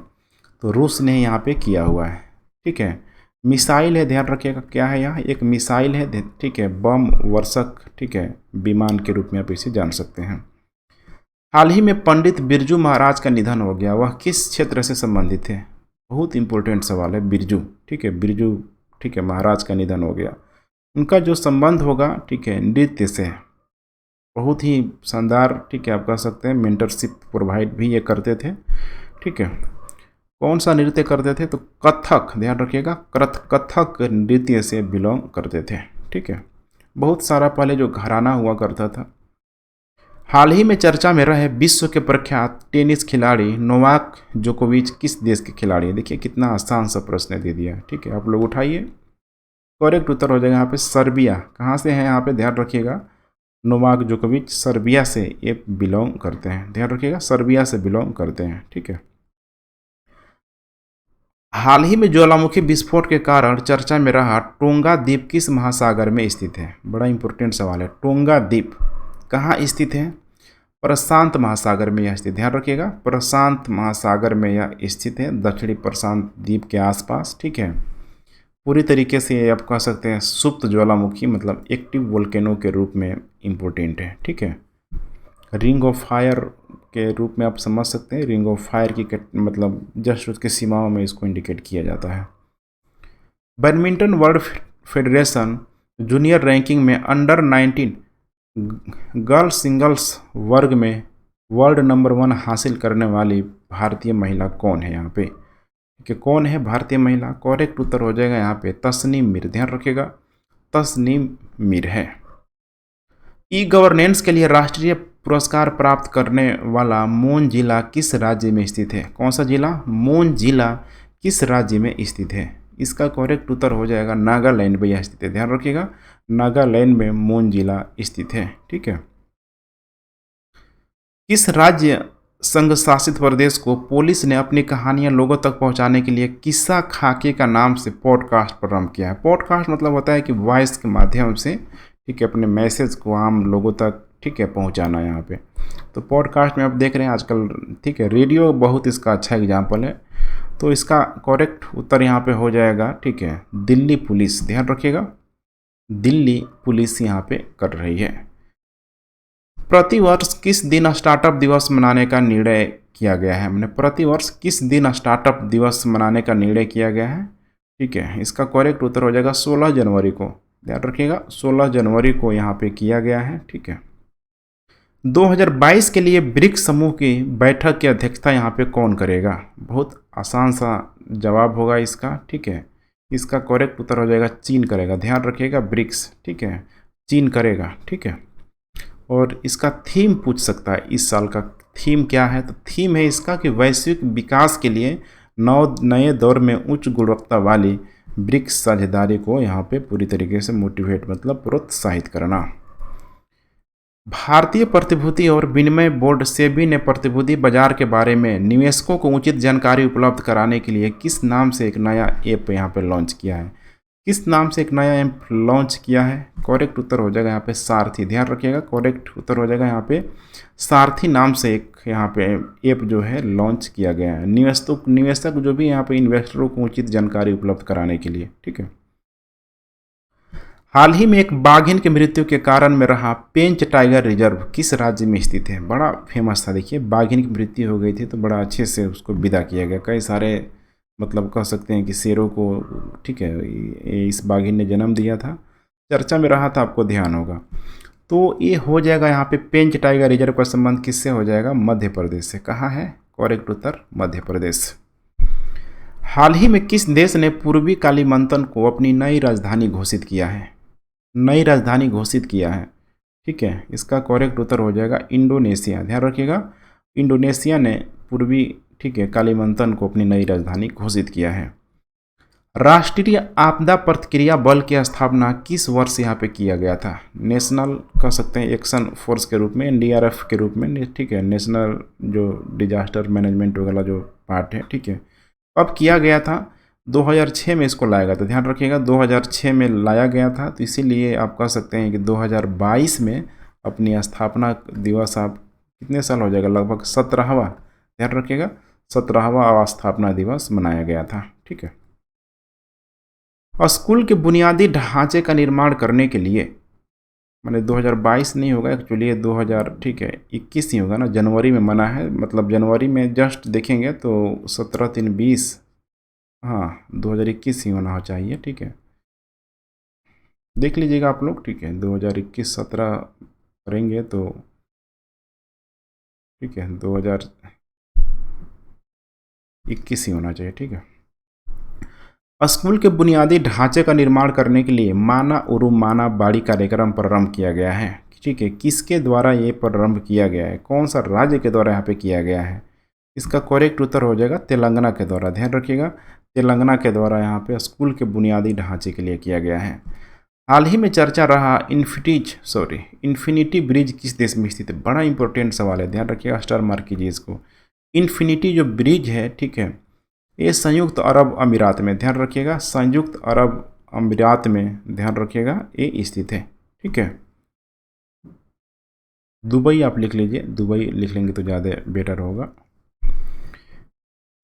[SPEAKER 1] तो रूस ने यहाँ पे किया हुआ है। ठीक है, मिसाइल है, ध्यान रखिएगा क्या है यहाँ, एक मिसाइल है। ठीक है, बम वर्षक, ठीक है, विमान के रूप में आप इसे जान सकते हैं। हाल ही में पंडित बिरजू महाराज का निधन हो गया, वह किस क्षेत्र से संबंधित थे? बहुत इंपॉर्टेंट सवाल है। बिरजू, ठीक है, बिरजू, ठीक है, महाराज का निधन हो गया। उनका जो संबंध होगा, ठीक है, नृत्य से, बहुत ही शानदार, ठीक है, आप कह सकते हैं मेंटरशिप प्रोवाइड भी ये करते थे। ठीक है, कौन सा नृत्य करते थे? तो कथक। ध्यान रखिएगा, कथक नृत्य से बिलोंग करते थे। ठीक है, बहुत सारा पहले जो घराना हुआ करता था। हाल ही में चर्चा में रहे विश्व के प्रख्यात टेनिस खिलाड़ी नोवाक जोकोविच किस देश के खिलाड़ी हैं? देखिए कितना आसान सा प्रश्न दे दिया। ठीक है, आप लोग उठाइए, करेक्ट उत्तर हो जाएगा यहाँ पे सर्बिया। कहाँ से है यहाँ पे? ध्यान रखिएगा, नोवाक जोकोविच सर्बिया से ये बिलोंग करते हैं। ध्यान रखिएगा, सर्बिया से बिलोंग करते हैं। ठीक है, हाल ही में ज्वालामुखी विस्फोट के कारण चर्चा में रहा टोंगा द्वीप किस महासागर में स्थित है? बड़ा इंपॉर्टेंट सवाल है। टोंगा द्वीप कहाँ स्थित है? प्रशांत महासागर में यह स्थित। ध्यान रखिएगा, प्रशांत महासागर में यह स्थित है, दक्षिणी प्रशांत द्वीप के आसपास। ठीक है, पूरी तरीके से आप कह सकते हैं सुप्त ज्वालामुखी, मतलब एक्टिव वोल्केनो के रूप में इम्पोर्टेंट है। ठीक है, रिंग ऑफ फायर के रूप में आप समझ सकते हैं। रिंग ऑफ फायर की मतलब जस्ट उसके सीमाओं में इसको इंडिकेट किया जाता है। Badminton world federation junior ranking में अंडर 19 गर्ल्स सिंगल्स वर्ग में वर्ल्ड नंबर 1 हासिल करने वाली भारतीय महिला कौन है? यहाँ पे कि कौन है भारतीय महिला? करेक्ट उत्तर हो जाएगा यहाँ पे तस्नीम मीर। ध्यान रखिएगा, तस्नीम मीर है। ई गवर्नेंस के लिए राष्ट्रीय पुरस्कार प्राप्त करने वाला मोन जिला किस राज्य में स्थित है? कौन सा जिला? मोन जिला किस राज्य में स्थित है? इसका करेक्ट उत्तर हो जाएगा नागालैंड में यह स्थित है। ध्यान रखिएगा, नागालैंड में मोन जिला स्थित है। ठीक है, किस राज्य संघ शासित प्रदेश को पुलिस ने अपनी कहानियां लोगों तक पहुंचाने के लिए किस्सा खाके का नाम से पॉडकास्ट प्रारंभ किया है। पॉडकास्ट मतलब होता है कि वॉइस के माध्यम से, ठीक है, अपने मैसेज को आम लोगों तक, ठीक है, पहुंचाना यहाँ पे। तो पॉडकास्ट में आप देख रहे हैं आजकल, ठीक है, रेडियो बहुत इसका अच्छा एग्जाम्पल है। तो इसका करेक्ट उत्तर यहाँ पे हो जाएगा, ठीक है, दिल्ली पुलिस। ध्यान रखिएगा, दिल्ली पुलिस यहाँ पे कर रही है। प्रतिवर्ष किस दिन स्टार्टअप दिवस मनाने का निर्णय किया गया है? मैंने प्रतिवर्ष किस दिन स्टार्टअप दिवस मनाने का निर्णय किया गया है? ठीक है, इसका करेक्ट उत्तर हो जाएगा 16 जनवरी को। ध्यान रखिएगा, 16 जनवरी को यहाँ पे किया गया है। ठीक है, 2022 के लिए ब्रिक्स समूह की बैठक की अध्यक्षता यहाँ पे कौन करेगा? बहुत आसान सा जवाब होगा इसका। ठीक है, इसका करेक्ट उत्तर हो जाएगा चीन करेगा। ध्यान रखिएगा, ब्रिक्स, ठीक है, चीन करेगा। ठीक है, और इसका थीम पूछ सकता है, इस साल का थीम क्या है? तो थीम है इसका कि वैश्विक विकास के लिए नए दौर में उच्च गुणवत्ता वाली ब्रिक्स साझेदारी को यहाँ पे पूरी तरीके से मोटिवेट, मतलब प्रोत्साहित करना। भारतीय प्रतिभूति और विनिमय बोर्ड सेबी ने प्रतिभूति बाजार के बारे में निवेशकों को उचित जानकारी उपलब्ध कराने के लिए किस नाम से एक नया ऐप यहाँ पे लॉन्च किया है? किस नाम से एक नया ऐप लॉन्च किया है? करेक्ट उत्तर हो जाएगा यहाँ पे सारथी। ध्यान रखिएगा, करेक्ट उत्तर हो जाएगा यहाँ पे सारथी नाम से एक यहाँ पे ऐप जो है लॉन्च किया गया है, निवेशक जो भी यहाँ पे इन्वेस्टरों को उचित जानकारी उपलब्ध कराने के लिए। ठीक है, हाल ही में एक बाघिन की मृत्यु के कारण में रहा पेंच टाइगर रिजर्व किस राज्य में स्थित है? बड़ा फेमस था। देखिए, बाघिन की मृत्यु हो गई थी तो बड़ा अच्छे से उसको विदा किया गया। कई सारे, मतलब कह सकते हैं कि शेरों को, ठीक है, इस बाघिन ने जन्म दिया था, चर्चा में रहा था, आपको ध्यान होगा। तो ये हो जाएगा यहाँ पे पेंच टाइगर रिजर्व का संबंध किससे हो जाएगा? मध्य प्रदेश से। कहाँ है? करेक्ट उत्तर मध्य प्रदेश। हाल ही में किस देश ने पूर्वी कालीमंतन को अपनी नई राजधानी घोषित किया है? नई राजधानी घोषित किया है। ठीक है, इसका करेक्ट उत्तर हो जाएगा इंडोनेशिया। ध्यान रखिएगा, इंडोनेशिया ने पूर्वी, ठीक है, कालीमंतन को अपनी नई राजधानी घोषित किया है। राष्ट्रीय आपदा प्रतिक्रिया बल की स्थापना किस वर्ष यहाँ पे किया गया था? नेशनल, कह सकते हैं, एक्शन फोर्स के रूप में, एनडीआरएफ के रूप में। ठीक है, नेशनल जो डिजास्टर मैनेजमेंट वाला जो पार्ट है। ठीक है, अब किया गया था 2006 में इसको लाया गया था। ध्यान रखिएगा, 2006 में लाया गया था, तो इसीलिए आप कह सकते हैं कि 2022 में अपनी स्थापना दिवस आप कितने साल हो जाएगा? लगभग 17वां। ध्यान रखिएगा, 17वां स्थापना दिवस मनाया गया था। ठीक है, स्कूल के बुनियादी ढांचे का निर्माण करने के लिए, मैंने 2022 नहीं होगा एक्चुअली, ये 2000, ठीक है, 21 ही होगा ना, जनवरी में मना है, मतलब जनवरी में जस्ट देखेंगे तो 17/3/20, हाँ 2021 ही होना चाहिए। ठीक है, देख लीजिएगा आप लोग। ठीक है, 2021-17 करेंगे तो, ठीक है, 2021 ही होना चाहिए। ठीक है, स्कूल के बुनियादी ढांचे का निर्माण करने के लिए माना उरु माना बाड़ी कार्यक्रम प्रारंभ किया गया है। ठीक है, किसके द्वारा ये प्रारंभ किया गया है? कौन सा राज्य के द्वारा यहाँ पे किया गया है? इसका करेक्ट उत्तर हो जाएगा तेलंगाना के द्वारा। ध्यान रखिएगा, तेलंगाना के द्वारा यहाँ पे स्कूल के बुनियादी ढांचे के लिए किया गया है। हाल ही में चर्चा रहा इन्फिनिटी ब्रिज किस देश में स्थित है? बड़ा इंपॉर्टेंट सवाल है, ध्यान रखिएगा, स्टार मार्क कीजिए इसको। इन्फिनिटी जो ब्रिज है, ठीक है, ये संयुक्त अरब अमीरात में, ध्यान रखिएगा, संयुक्त अरब अमीरात में, ध्यान रखिएगा, ये स्थित है। ठीक है, दुबई आप लिख लीजिए, दुबई लिख लेंगे तो ज़्यादा बेटर होगा।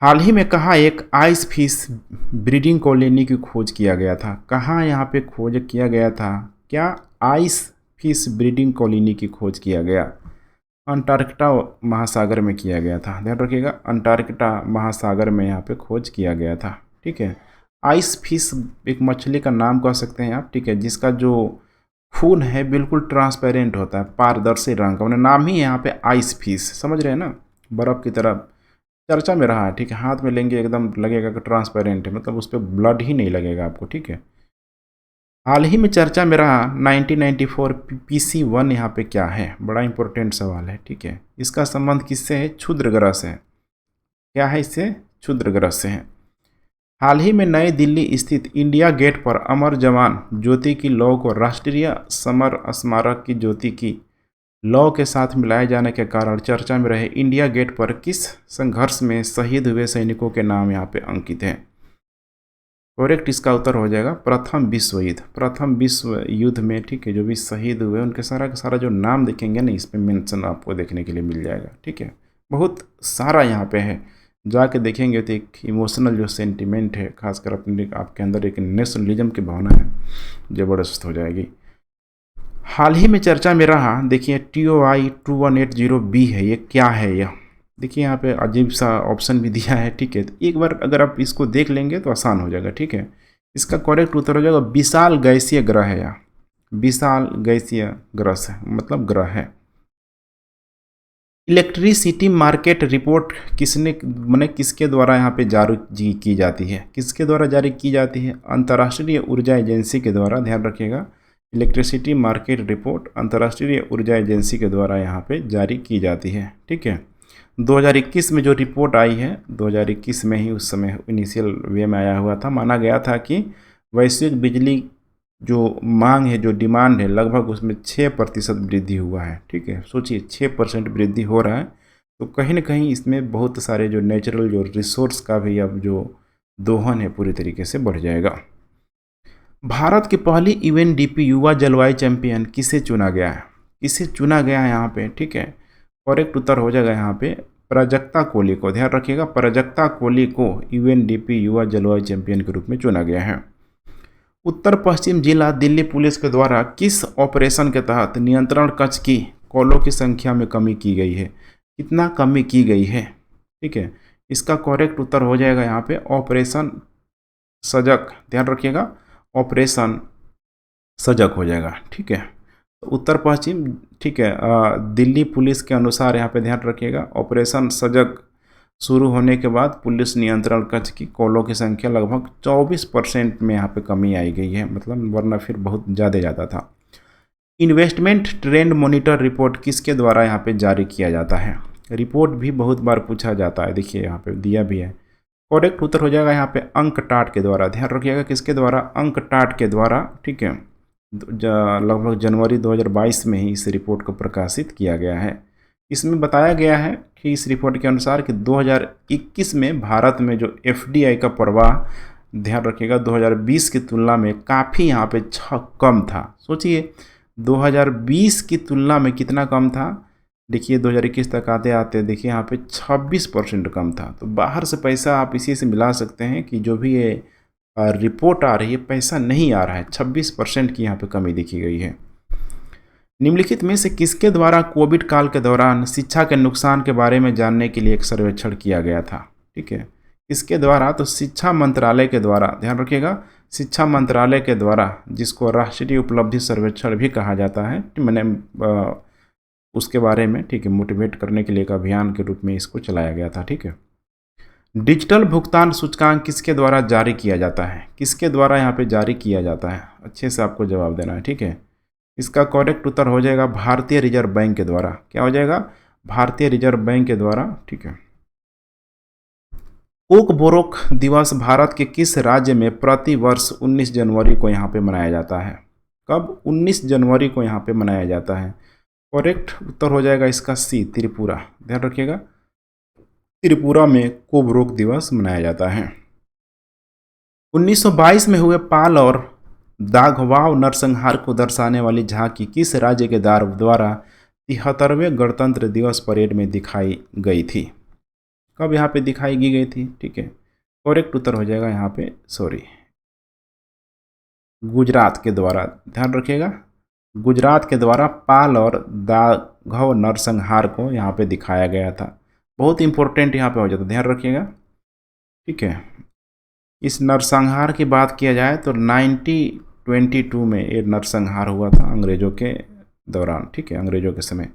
[SPEAKER 1] हाल ही में कहाँ एक आइस फिश ब्रीडिंग कॉलोनी की खोज किया गया था? कहाँ यहाँ पे खोज किया गया था? क्या आइस फिश ब्रीडिंग कॉलोनी की खोज किया गया? अंटार्कटिका महासागर में किया गया था। ध्यान रखिएगा, अंटार्कटिका महासागर में यहाँ पे खोज किया गया था। ठीक है, आइस फिश एक मछली का नाम कह सकते हैं आप। ठीक है, जिसका जो खून है बिल्कुल ट्रांसपेरेंट होता है, पारदर्शी रंग का, उन्हें नाम ही यहाँ पे आइस फिश, समझ रहे हैं ना, बर्फ़ की तरह चर्चा में रहा है। ठीक है, हाथ में लेंगे एकदम लगेगा कि ट्रांसपेरेंट है, मतलब उस पर ब्लड ही नहीं लगेगा आपको। ठीक है, हाल ही में चर्चा में रहा 1994 PC-1 यहाँ पे क्या है? बड़ा इंपॉर्टेंट सवाल है। ठीक है, इसका संबंध किससे है? क्षुद्र ग्रह से। क्या है? इससे क्षुद्र ग्रह से है। हाल ही में नई दिल्ली स्थित इंडिया गेट पर अमर जवान ज्योति की लौ को राष्ट्रीय समर स्मारक की ज्योति की लॉ के साथ मिलाए जाने के कारण चर्चा में रहे इंडिया गेट पर किस संघर्ष में शहीद हुए सैनिकों के नाम यहाँ पे अंकित हैं? करेक्ट इसका उत्तर हो जाएगा प्रथम विश्व युद्ध। प्रथम विश्व युद्ध में, ठीक है, जो भी शहीद हुए उनके सारा का सारा जो नाम देखेंगे ना, इस पर मेंशन आपको देखने के लिए मिल जाएगा। ठीक है, बहुत सारा यहाँ पे है, जाके देखेंगे तो एक इमोशनल जो सेंटिमेंट है, खासकर अपने आपके अंदर एक नेशनलिज्म की भावना है, ज़बरदस्त हो जाएगी। हाल ही में चर्चा में रहा, देखिए TOI 2180B है, ये क्या है? यह देखिए यहाँ पे अजीब सा ऑप्शन भी दिया है। ठीक है, तो एक बार अगर आप इसको देख लेंगे तो आसान हो जाएगा। ठीक है, इसका करेक्ट उत्तर हो जाएगा विशाल गैसीय ग्रह है। या विशाल गैसीय ग्रह है, मतलब ग्रह है। इलेक्ट्रिसिटी मार्केट रिपोर्ट किसके द्वारा यहाँ पे जारी की जाती है? किसके द्वारा जारी की जाती है? अंतर्राष्ट्रीय ऊर्जा एजेंसी के द्वारा, ध्यान रखिएगा। इलेक्ट्रिसिटी मार्केट रिपोर्ट अंतर्राष्ट्रीय ऊर्जा एजेंसी के द्वारा यहाँ पे जारी की जाती है। ठीक है, 2021 में जो रिपोर्ट आई है, 2021 में ही उस समय इनिशियल वे में आया हुआ था। माना गया था कि वैश्विक बिजली जो मांग है, जो डिमांड है, लगभग उसमें 6% वृद्धि हुआ है। ठीक है, सोचिए 6% वृद्धि हो रहा है, तो कहीं ना कहीं इसमें बहुत सारे जो नेचुरल जो रिसोर्स का भी अब जो दोहन है पूरी तरीके से बढ़ जाएगा। भारत की पहली UNDP युवा जलवायु चैंपियन किसे चुना गया है? किसे चुना गया है यहाँ पे? ठीक है, करेक्ट उत्तर हो जाएगा यहाँ पे प्राजक्ता कोली को। ध्यान रखिएगा, प्राजक्ता कोली को UNDP युवा जलवायु चैंपियन के रूप में चुना गया है। उत्तर पश्चिम जिला दिल्ली पुलिस के द्वारा किस ऑपरेशन के तहत नियंत्रण कक्ष की कॉलों की संख्या में कमी की गई है? कितना कमी की गई है? ठीक है, इसका करेक्ट उत्तर हो जाएगा यहाँ पे ऑपरेशन सजग। ध्यान रखिएगा, ऑपरेशन सजग हो जाएगा। ठीक है, तो उत्तर पश्चिम, ठीक है, दिल्ली पुलिस के अनुसार यहाँ पे ध्यान रखिएगा, ऑपरेशन सजग शुरू होने के बाद पुलिस नियंत्रण कक्ष की कॉलों की संख्या लगभग 24% में यहाँ पे कमी आई गई है, मतलब वरना फिर बहुत ज़्यादा जाता था। इन्वेस्टमेंट ट्रेंड मॉनिटर रिपोर्ट किसके द्वारा यहाँ पे जारी किया जाता है? रिपोर्ट भी बहुत बार पूछा जाता है, देखिए यहाँ पे दिया भी है। करेक्ट उत्तर हो जाएगा यहाँ पे अंकटाट के द्वारा। ध्यान रखिएगा, किसके द्वारा? अंकटाट के द्वारा। ठीक है, लगभग जनवरी 2022 में ही इस रिपोर्ट को प्रकाशित किया गया है। इसमें बताया गया है कि इस रिपोर्ट के अनुसार कि 2021 में भारत में जो FDI का प्रवाह, ध्यान रखिएगा, 2020 की तुलना में काफ़ी यहाँ पे कम था। सोचिए 2020 की तुलना में कितना कम था। देखिए 2021 तक आते आते देखिए यहाँ पे 26% कम था। तो बाहर से पैसा आप इसी से मिला सकते हैं कि जो भी ये रिपोर्ट आ रही है, पैसा नहीं आ रहा है। 26% की यहाँ पे कमी देखी गई है। निम्नलिखित में से किसके द्वारा कोविड काल के दौरान शिक्षा के नुकसान के बारे में जानने के लिए एक सर्वेक्षण किया गया था? ठीक है, किसके द्वारा? तो शिक्षा मंत्रालय के द्वारा। ध्यान रखिएगा, शिक्षा मंत्रालय के द्वारा, जिसको राष्ट्रीय उपलब्धि सर्वेक्षण भी कहा जाता है। मैंने उसके बारे में, ठीक है, मोटिवेट करने के लिए एक अभियान के रूप में इसको चलाया गया था। ठीक है, डिजिटल भुगतान सूचकांक किसके द्वारा जारी किया जाता है? किसके द्वारा यहाँ पे जारी किया जाता है? अच्छे से आपको जवाब देना है। ठीक है, इसका करेक्ट उत्तर हो जाएगा भारतीय रिजर्व बैंक के द्वारा। क्या हो जाएगा? भारतीय रिजर्व बैंक के द्वारा। ठीक है, ओक बोरोक दिवस भारत के किस राज्य में प्रति वर्ष 19 जनवरी को यहाँ पे मनाया जाता है? कब? 19 जनवरी को यहाँ पे मनाया जाता है। करेक्ट उत्तर हो जाएगा इसका C, त्रिपुरा। ध्यान रखिएगा, त्रिपुरा में कोबरोक दिवस मनाया जाता है। 1922 में हुए पाल और दाघवाव नरसंहार को दर्शाने वाली झांकी किस राज्य के द्वारा 73वें गणतंत्र दिवस परेड में दिखाई गई थी? कब यहाँ पे दिखाई गई थी? ठीक है, करेक्ट उत्तर हो जाएगा यहाँ पे गुजरात के द्वारा। ध्यान रखिएगा, गुजरात के द्वारा पाल और दाघव नरसंहार को यहाँ पे दिखाया गया था। बहुत इंपॉर्टेंट यहाँ पे हो जाता है, ध्यान रखिएगा। ठीक है, इस नरसंहार की बात किया जाए तो 1922 में ये नरसंहार हुआ था अंग्रेजों के दौरान। ठीक है, अंग्रेजों के समय।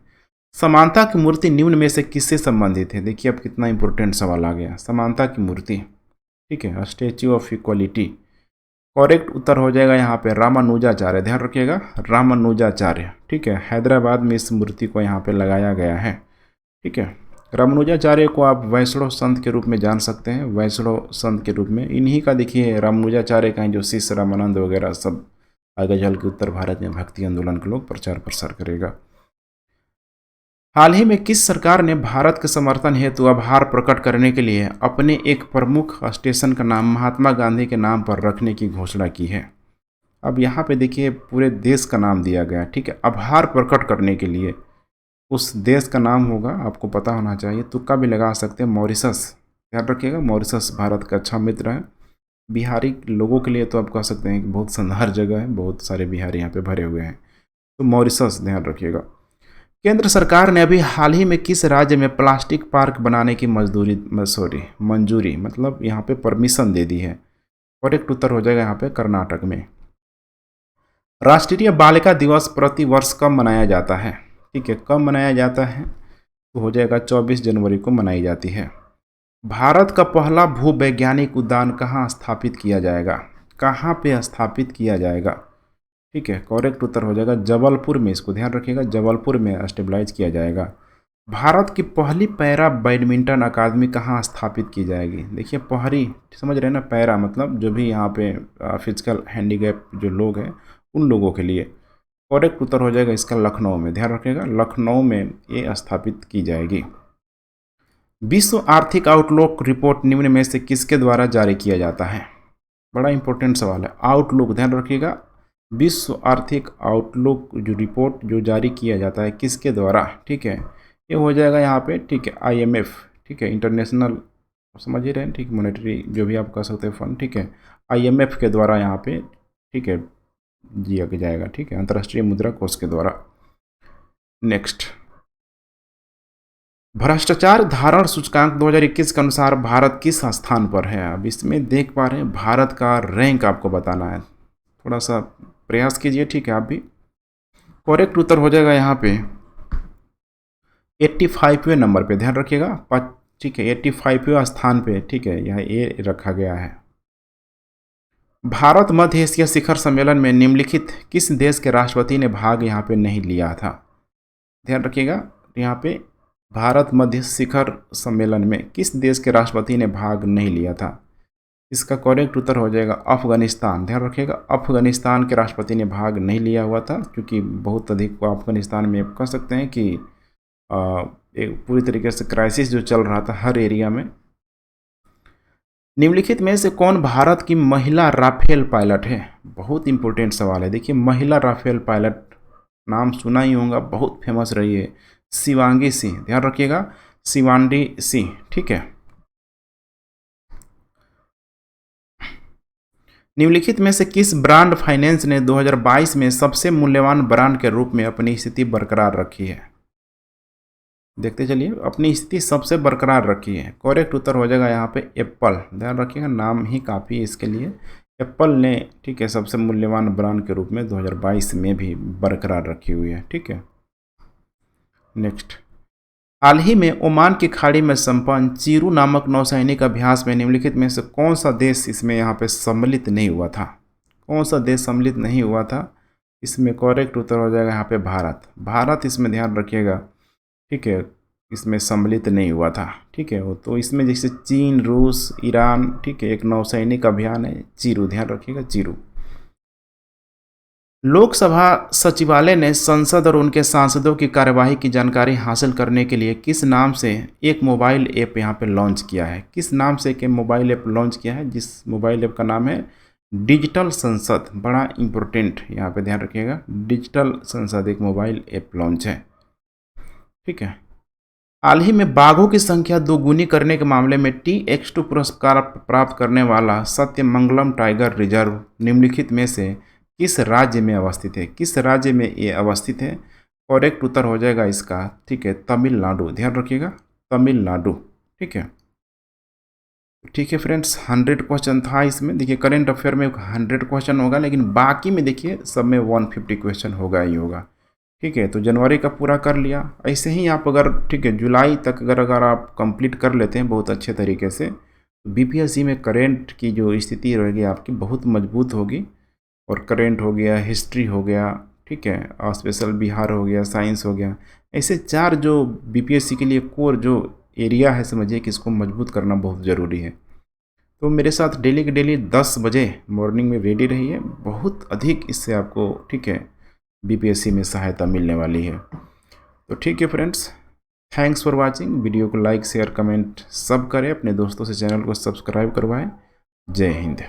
[SPEAKER 1] समानता की मूर्ति निम्न में से किससे संबंधित है? देखिए अब कितना इंपॉर्टेंट सवाल आ गया, समानता की मूर्ति। ठीक है, स्टैच्यू ऑफ इक्वलिटी। करेक्ट उत्तर हो जाएगा यहाँ पे रामानुजाचार्य। ध्यान रखिएगा, रामानुजाचार्य। ठीक है, हैदराबाद में इस मूर्ति को यहाँ पे लगाया गया है। ठीक है, रामानुजाचार्य को आप वैष्णव संत के रूप में जान सकते हैं, वैष्णव संत के रूप में। इन्हीं का देखिए रामानुजाचार्य का जो शिष्य रामानंद वगैरह सब आगे चल के उत्तर भारत में भक्ति आंदोलन के लोग प्रचार प्रसार करेगा। हाल ही में किस सरकार ने भारत के समर्थन हेतु आभार प्रकट करने के लिए अपने एक प्रमुख स्टेशन का नाम महात्मा गांधी के नाम पर रखने की घोषणा की है? अब यहाँ पे देखिए पूरे देश का नाम दिया गया, ठीक है। आभार प्रकट करने के लिए उस देश का नाम होगा, आपको पता होना चाहिए, तुक्का भी लगा सकते हैं, मॉरिशस। याद रखिएगा, मॉरिशस भारत का अच्छा मित्र है। बिहारी लोगों के लिए तो आप कह सकते हैं कि बहुत शानदार जगह है, बहुत सारे बिहारी यहाँ पे भरे हुए हैं, तो मॉरिशस ध्यान रखिएगा। केंद्र सरकार ने अभी हाल ही में किस राज्य में प्लास्टिक पार्क बनाने की मंजूरी मतलब यहाँ पे परमिशन दे दी है? करेक्ट उत्तर हो जाएगा यहाँ पे कर्नाटक में। राष्ट्रीय बालिका दिवस प्रति वर्ष कब मनाया जाता है? ठीक है, कब मनाया जाता है? तो हो जाएगा 24 जनवरी को मनाई जाती है। भारत का पहला भूवैज्ञानिक उद्यान कहाँ स्थापित किया जाएगा? कहाँ पे स्थापित किया जाएगा? ठीक है, करेक्ट उत्तर हो जाएगा जबलपुर में। इसको ध्यान रखिएगा, जबलपुर में स्टेबलाइज किया जाएगा। भारत की पहली पैरा बैडमिंटन अकादमी कहाँ स्थापित की जाएगी? देखिए पहली, समझ रहे हैं ना, पैरा मतलब जो भी यहाँ पे फिजिकल हैंडीकैप जो लोग हैं उन लोगों के लिए। करेक्ट उत्तर हो जाएगा इसका लखनऊ में। ध्यान रखिएगा, लखनऊ में ये स्थापित की जाएगी। विश्व आर्थिक आउटलुक रिपोर्ट निम्न में से किसके द्वारा जारी किया जाता है? बड़ा इंपॉर्टेंट सवाल है। आउटलुक, ध्यान रखिएगा, विश्व आर्थिक आउटलुक जो रिपोर्ट जो जारी किया जाता है किसके द्वारा? ठीक है, ये हो जाएगा यहाँ पे, ठीक है, IMF, ठीक है, इंटरनेशनल, समझ ही रहे हैं, ठीक, मॉनेटरी जो भी आप कह सकते हैं फंड, ठीक है, IMF के द्वारा यहाँ पे, ठीक है, दिया जाएगा, ठीक है, अंतर्राष्ट्रीय मुद्रा कोष के द्वारा। नेक्स्ट, भ्रष्टाचार धारण सूचकांक 2021 के अनुसार भारत किस स्थान पर है? अब इसमें देख पा रहे हैं भारत का रैंक आपको बताना है, थोड़ा सा प्रयास कीजिए, ठीक है। आप भी करेक्ट उत्तर हो जाएगा यहाँ पे 85वें नंबर पे, ध्यान रखिएगा, ठीक है, 85वें स्थान पे, ठीक है, यहाँ ए रखा गया है। भारत मध्य एशिया शिखर सम्मेलन में निम्नलिखित किस देश के राष्ट्रपति ने भाग यहाँ पे नहीं लिया था? ध्यान रखिएगा, यहाँ पे भारत मध्य शिखर सम्मेलन में किस देश के राष्ट्रपति ने भाग नहीं लिया था? इसका करेक्ट उत्तर हो जाएगा अफगानिस्तान। ध्यान रखिएगा, अफगानिस्तान के राष्ट्रपति ने भाग नहीं लिया हुआ था, क्योंकि बहुत अधिक अफगानिस्तान में कह सकते हैं कि एक पूरी तरीके से क्राइसिस जो चल रहा था हर एरिया में। निम्नलिखित में से कौन भारत की महिला राफेल पायलट है? बहुत इंपॉर्टेंट सवाल है। देखिए, महिला राफेल पायलट नाम सुना ही होगा, बहुत फेमस रही है, शिवांगी सिंह। ध्यान रखिएगा, शिवांगी सिंह, ठीक है। निम्नलिखित में से किस ब्रांड फाइनेंस ने 2022 में सबसे मूल्यवान ब्रांड के रूप में अपनी स्थिति बरकरार रखी है? देखते चलिए, अपनी स्थिति सबसे बरकरार रखी है। करेक्ट उत्तर हो जाएगा यहाँ पे एप्पल। ध्यान रखिएगा, नाम ही काफ़ी है इसके लिए। एप्पल ने, ठीक है, सबसे मूल्यवान ब्रांड के रूप में 2022 में भी बरकरार रखी हुई है, ठीक है। नेक्स्ट, हाल ही में ओमान की खाड़ी में संपन्न चीरू नामक नौसैनिक अभ्यास में निम्नलिखित में से कौन सा देश इसमें यहाँ पे सम्मिलित नहीं हुआ था? कौन सा देश सम्मिलित नहीं हुआ था? इसमें करेक्ट उत्तर हो जाएगा यहाँ पे भारत। भारत इसमें, ध्यान रखिएगा, ठीक है, इसमें सम्मिलित नहीं हुआ था, ठीक है। वो तो इसमें जैसे चीन, रूस, ईरान, ठीक है, एक नौसैनिक अभियान है चीरू, ध्यान रखिएगा, चीरू। लोकसभा सचिवालय ने संसद और उनके सांसदों की कार्यवाही की जानकारी हासिल करने के लिए किस नाम से एक मोबाइल ऐप यहाँ पे लॉन्च किया है? किस नाम से एक मोबाइल ऐप लॉन्च किया है? जिस मोबाइल ऐप का नाम है डिजिटल संसद। बड़ा इंपॉर्टेंट यहाँ पे ध्यान रखिएगा, डिजिटल संसद एक मोबाइल ऐप लॉन्च है, ठीक है। हाल ही में बाघों की संख्या दोगुनी करने के मामले में TX2 पुरस्कार प्राप्त करने वाला सत्यमंगलम टाइगर रिजर्व निम्नलिखित में से किस राज्य में अवस्थित है? किस राज्य में ये अवस्थित है? करेक्ट उत्तर हो जाएगा इसका, ठीक है, तमिलनाडु। ध्यान रखिएगा, तमिलनाडु, ठीक है। ठीक है फ्रेंड्स, 100 क्वेश्चन था इसमें। देखिए, करेंट अफेयर में 100 क्वेश्चन होगा, लेकिन बाकी में देखिए सब में 150 क्वेश्चन होगा ही होगा, ठीक है। तो जनवरी का पूरा कर लिया। ऐसे ही आप अगर, ठीक है, जुलाई तक अगर आप कंप्लीट कर लेते हैं बहुत अच्छे तरीके से, तो BPSC में करेंट की जो स्थिति रहेगी आपकी बहुत मजबूत होगी। और करेंट हो गया, हिस्ट्री हो गया, ठीक है, और स्पेशल बिहार हो गया, साइंस हो गया, ऐसे 4 जो BPSC के लिए कोर जो एरिया है, समझिए कि इसको मजबूत करना बहुत ज़रूरी है। तो मेरे साथ डेली के डेली 10 बजे मॉर्निंग में रेडी रहिए, बहुत अधिक इससे आपको, ठीक है, BPSC में सहायता मिलने वाली है। तो ठीक है friends, thanks for watching. Video को लाइक शेयर कमेंट सब करें, अपने दोस्तों से चैनल को सब्सक्राइब करवाएं। जय हिंद।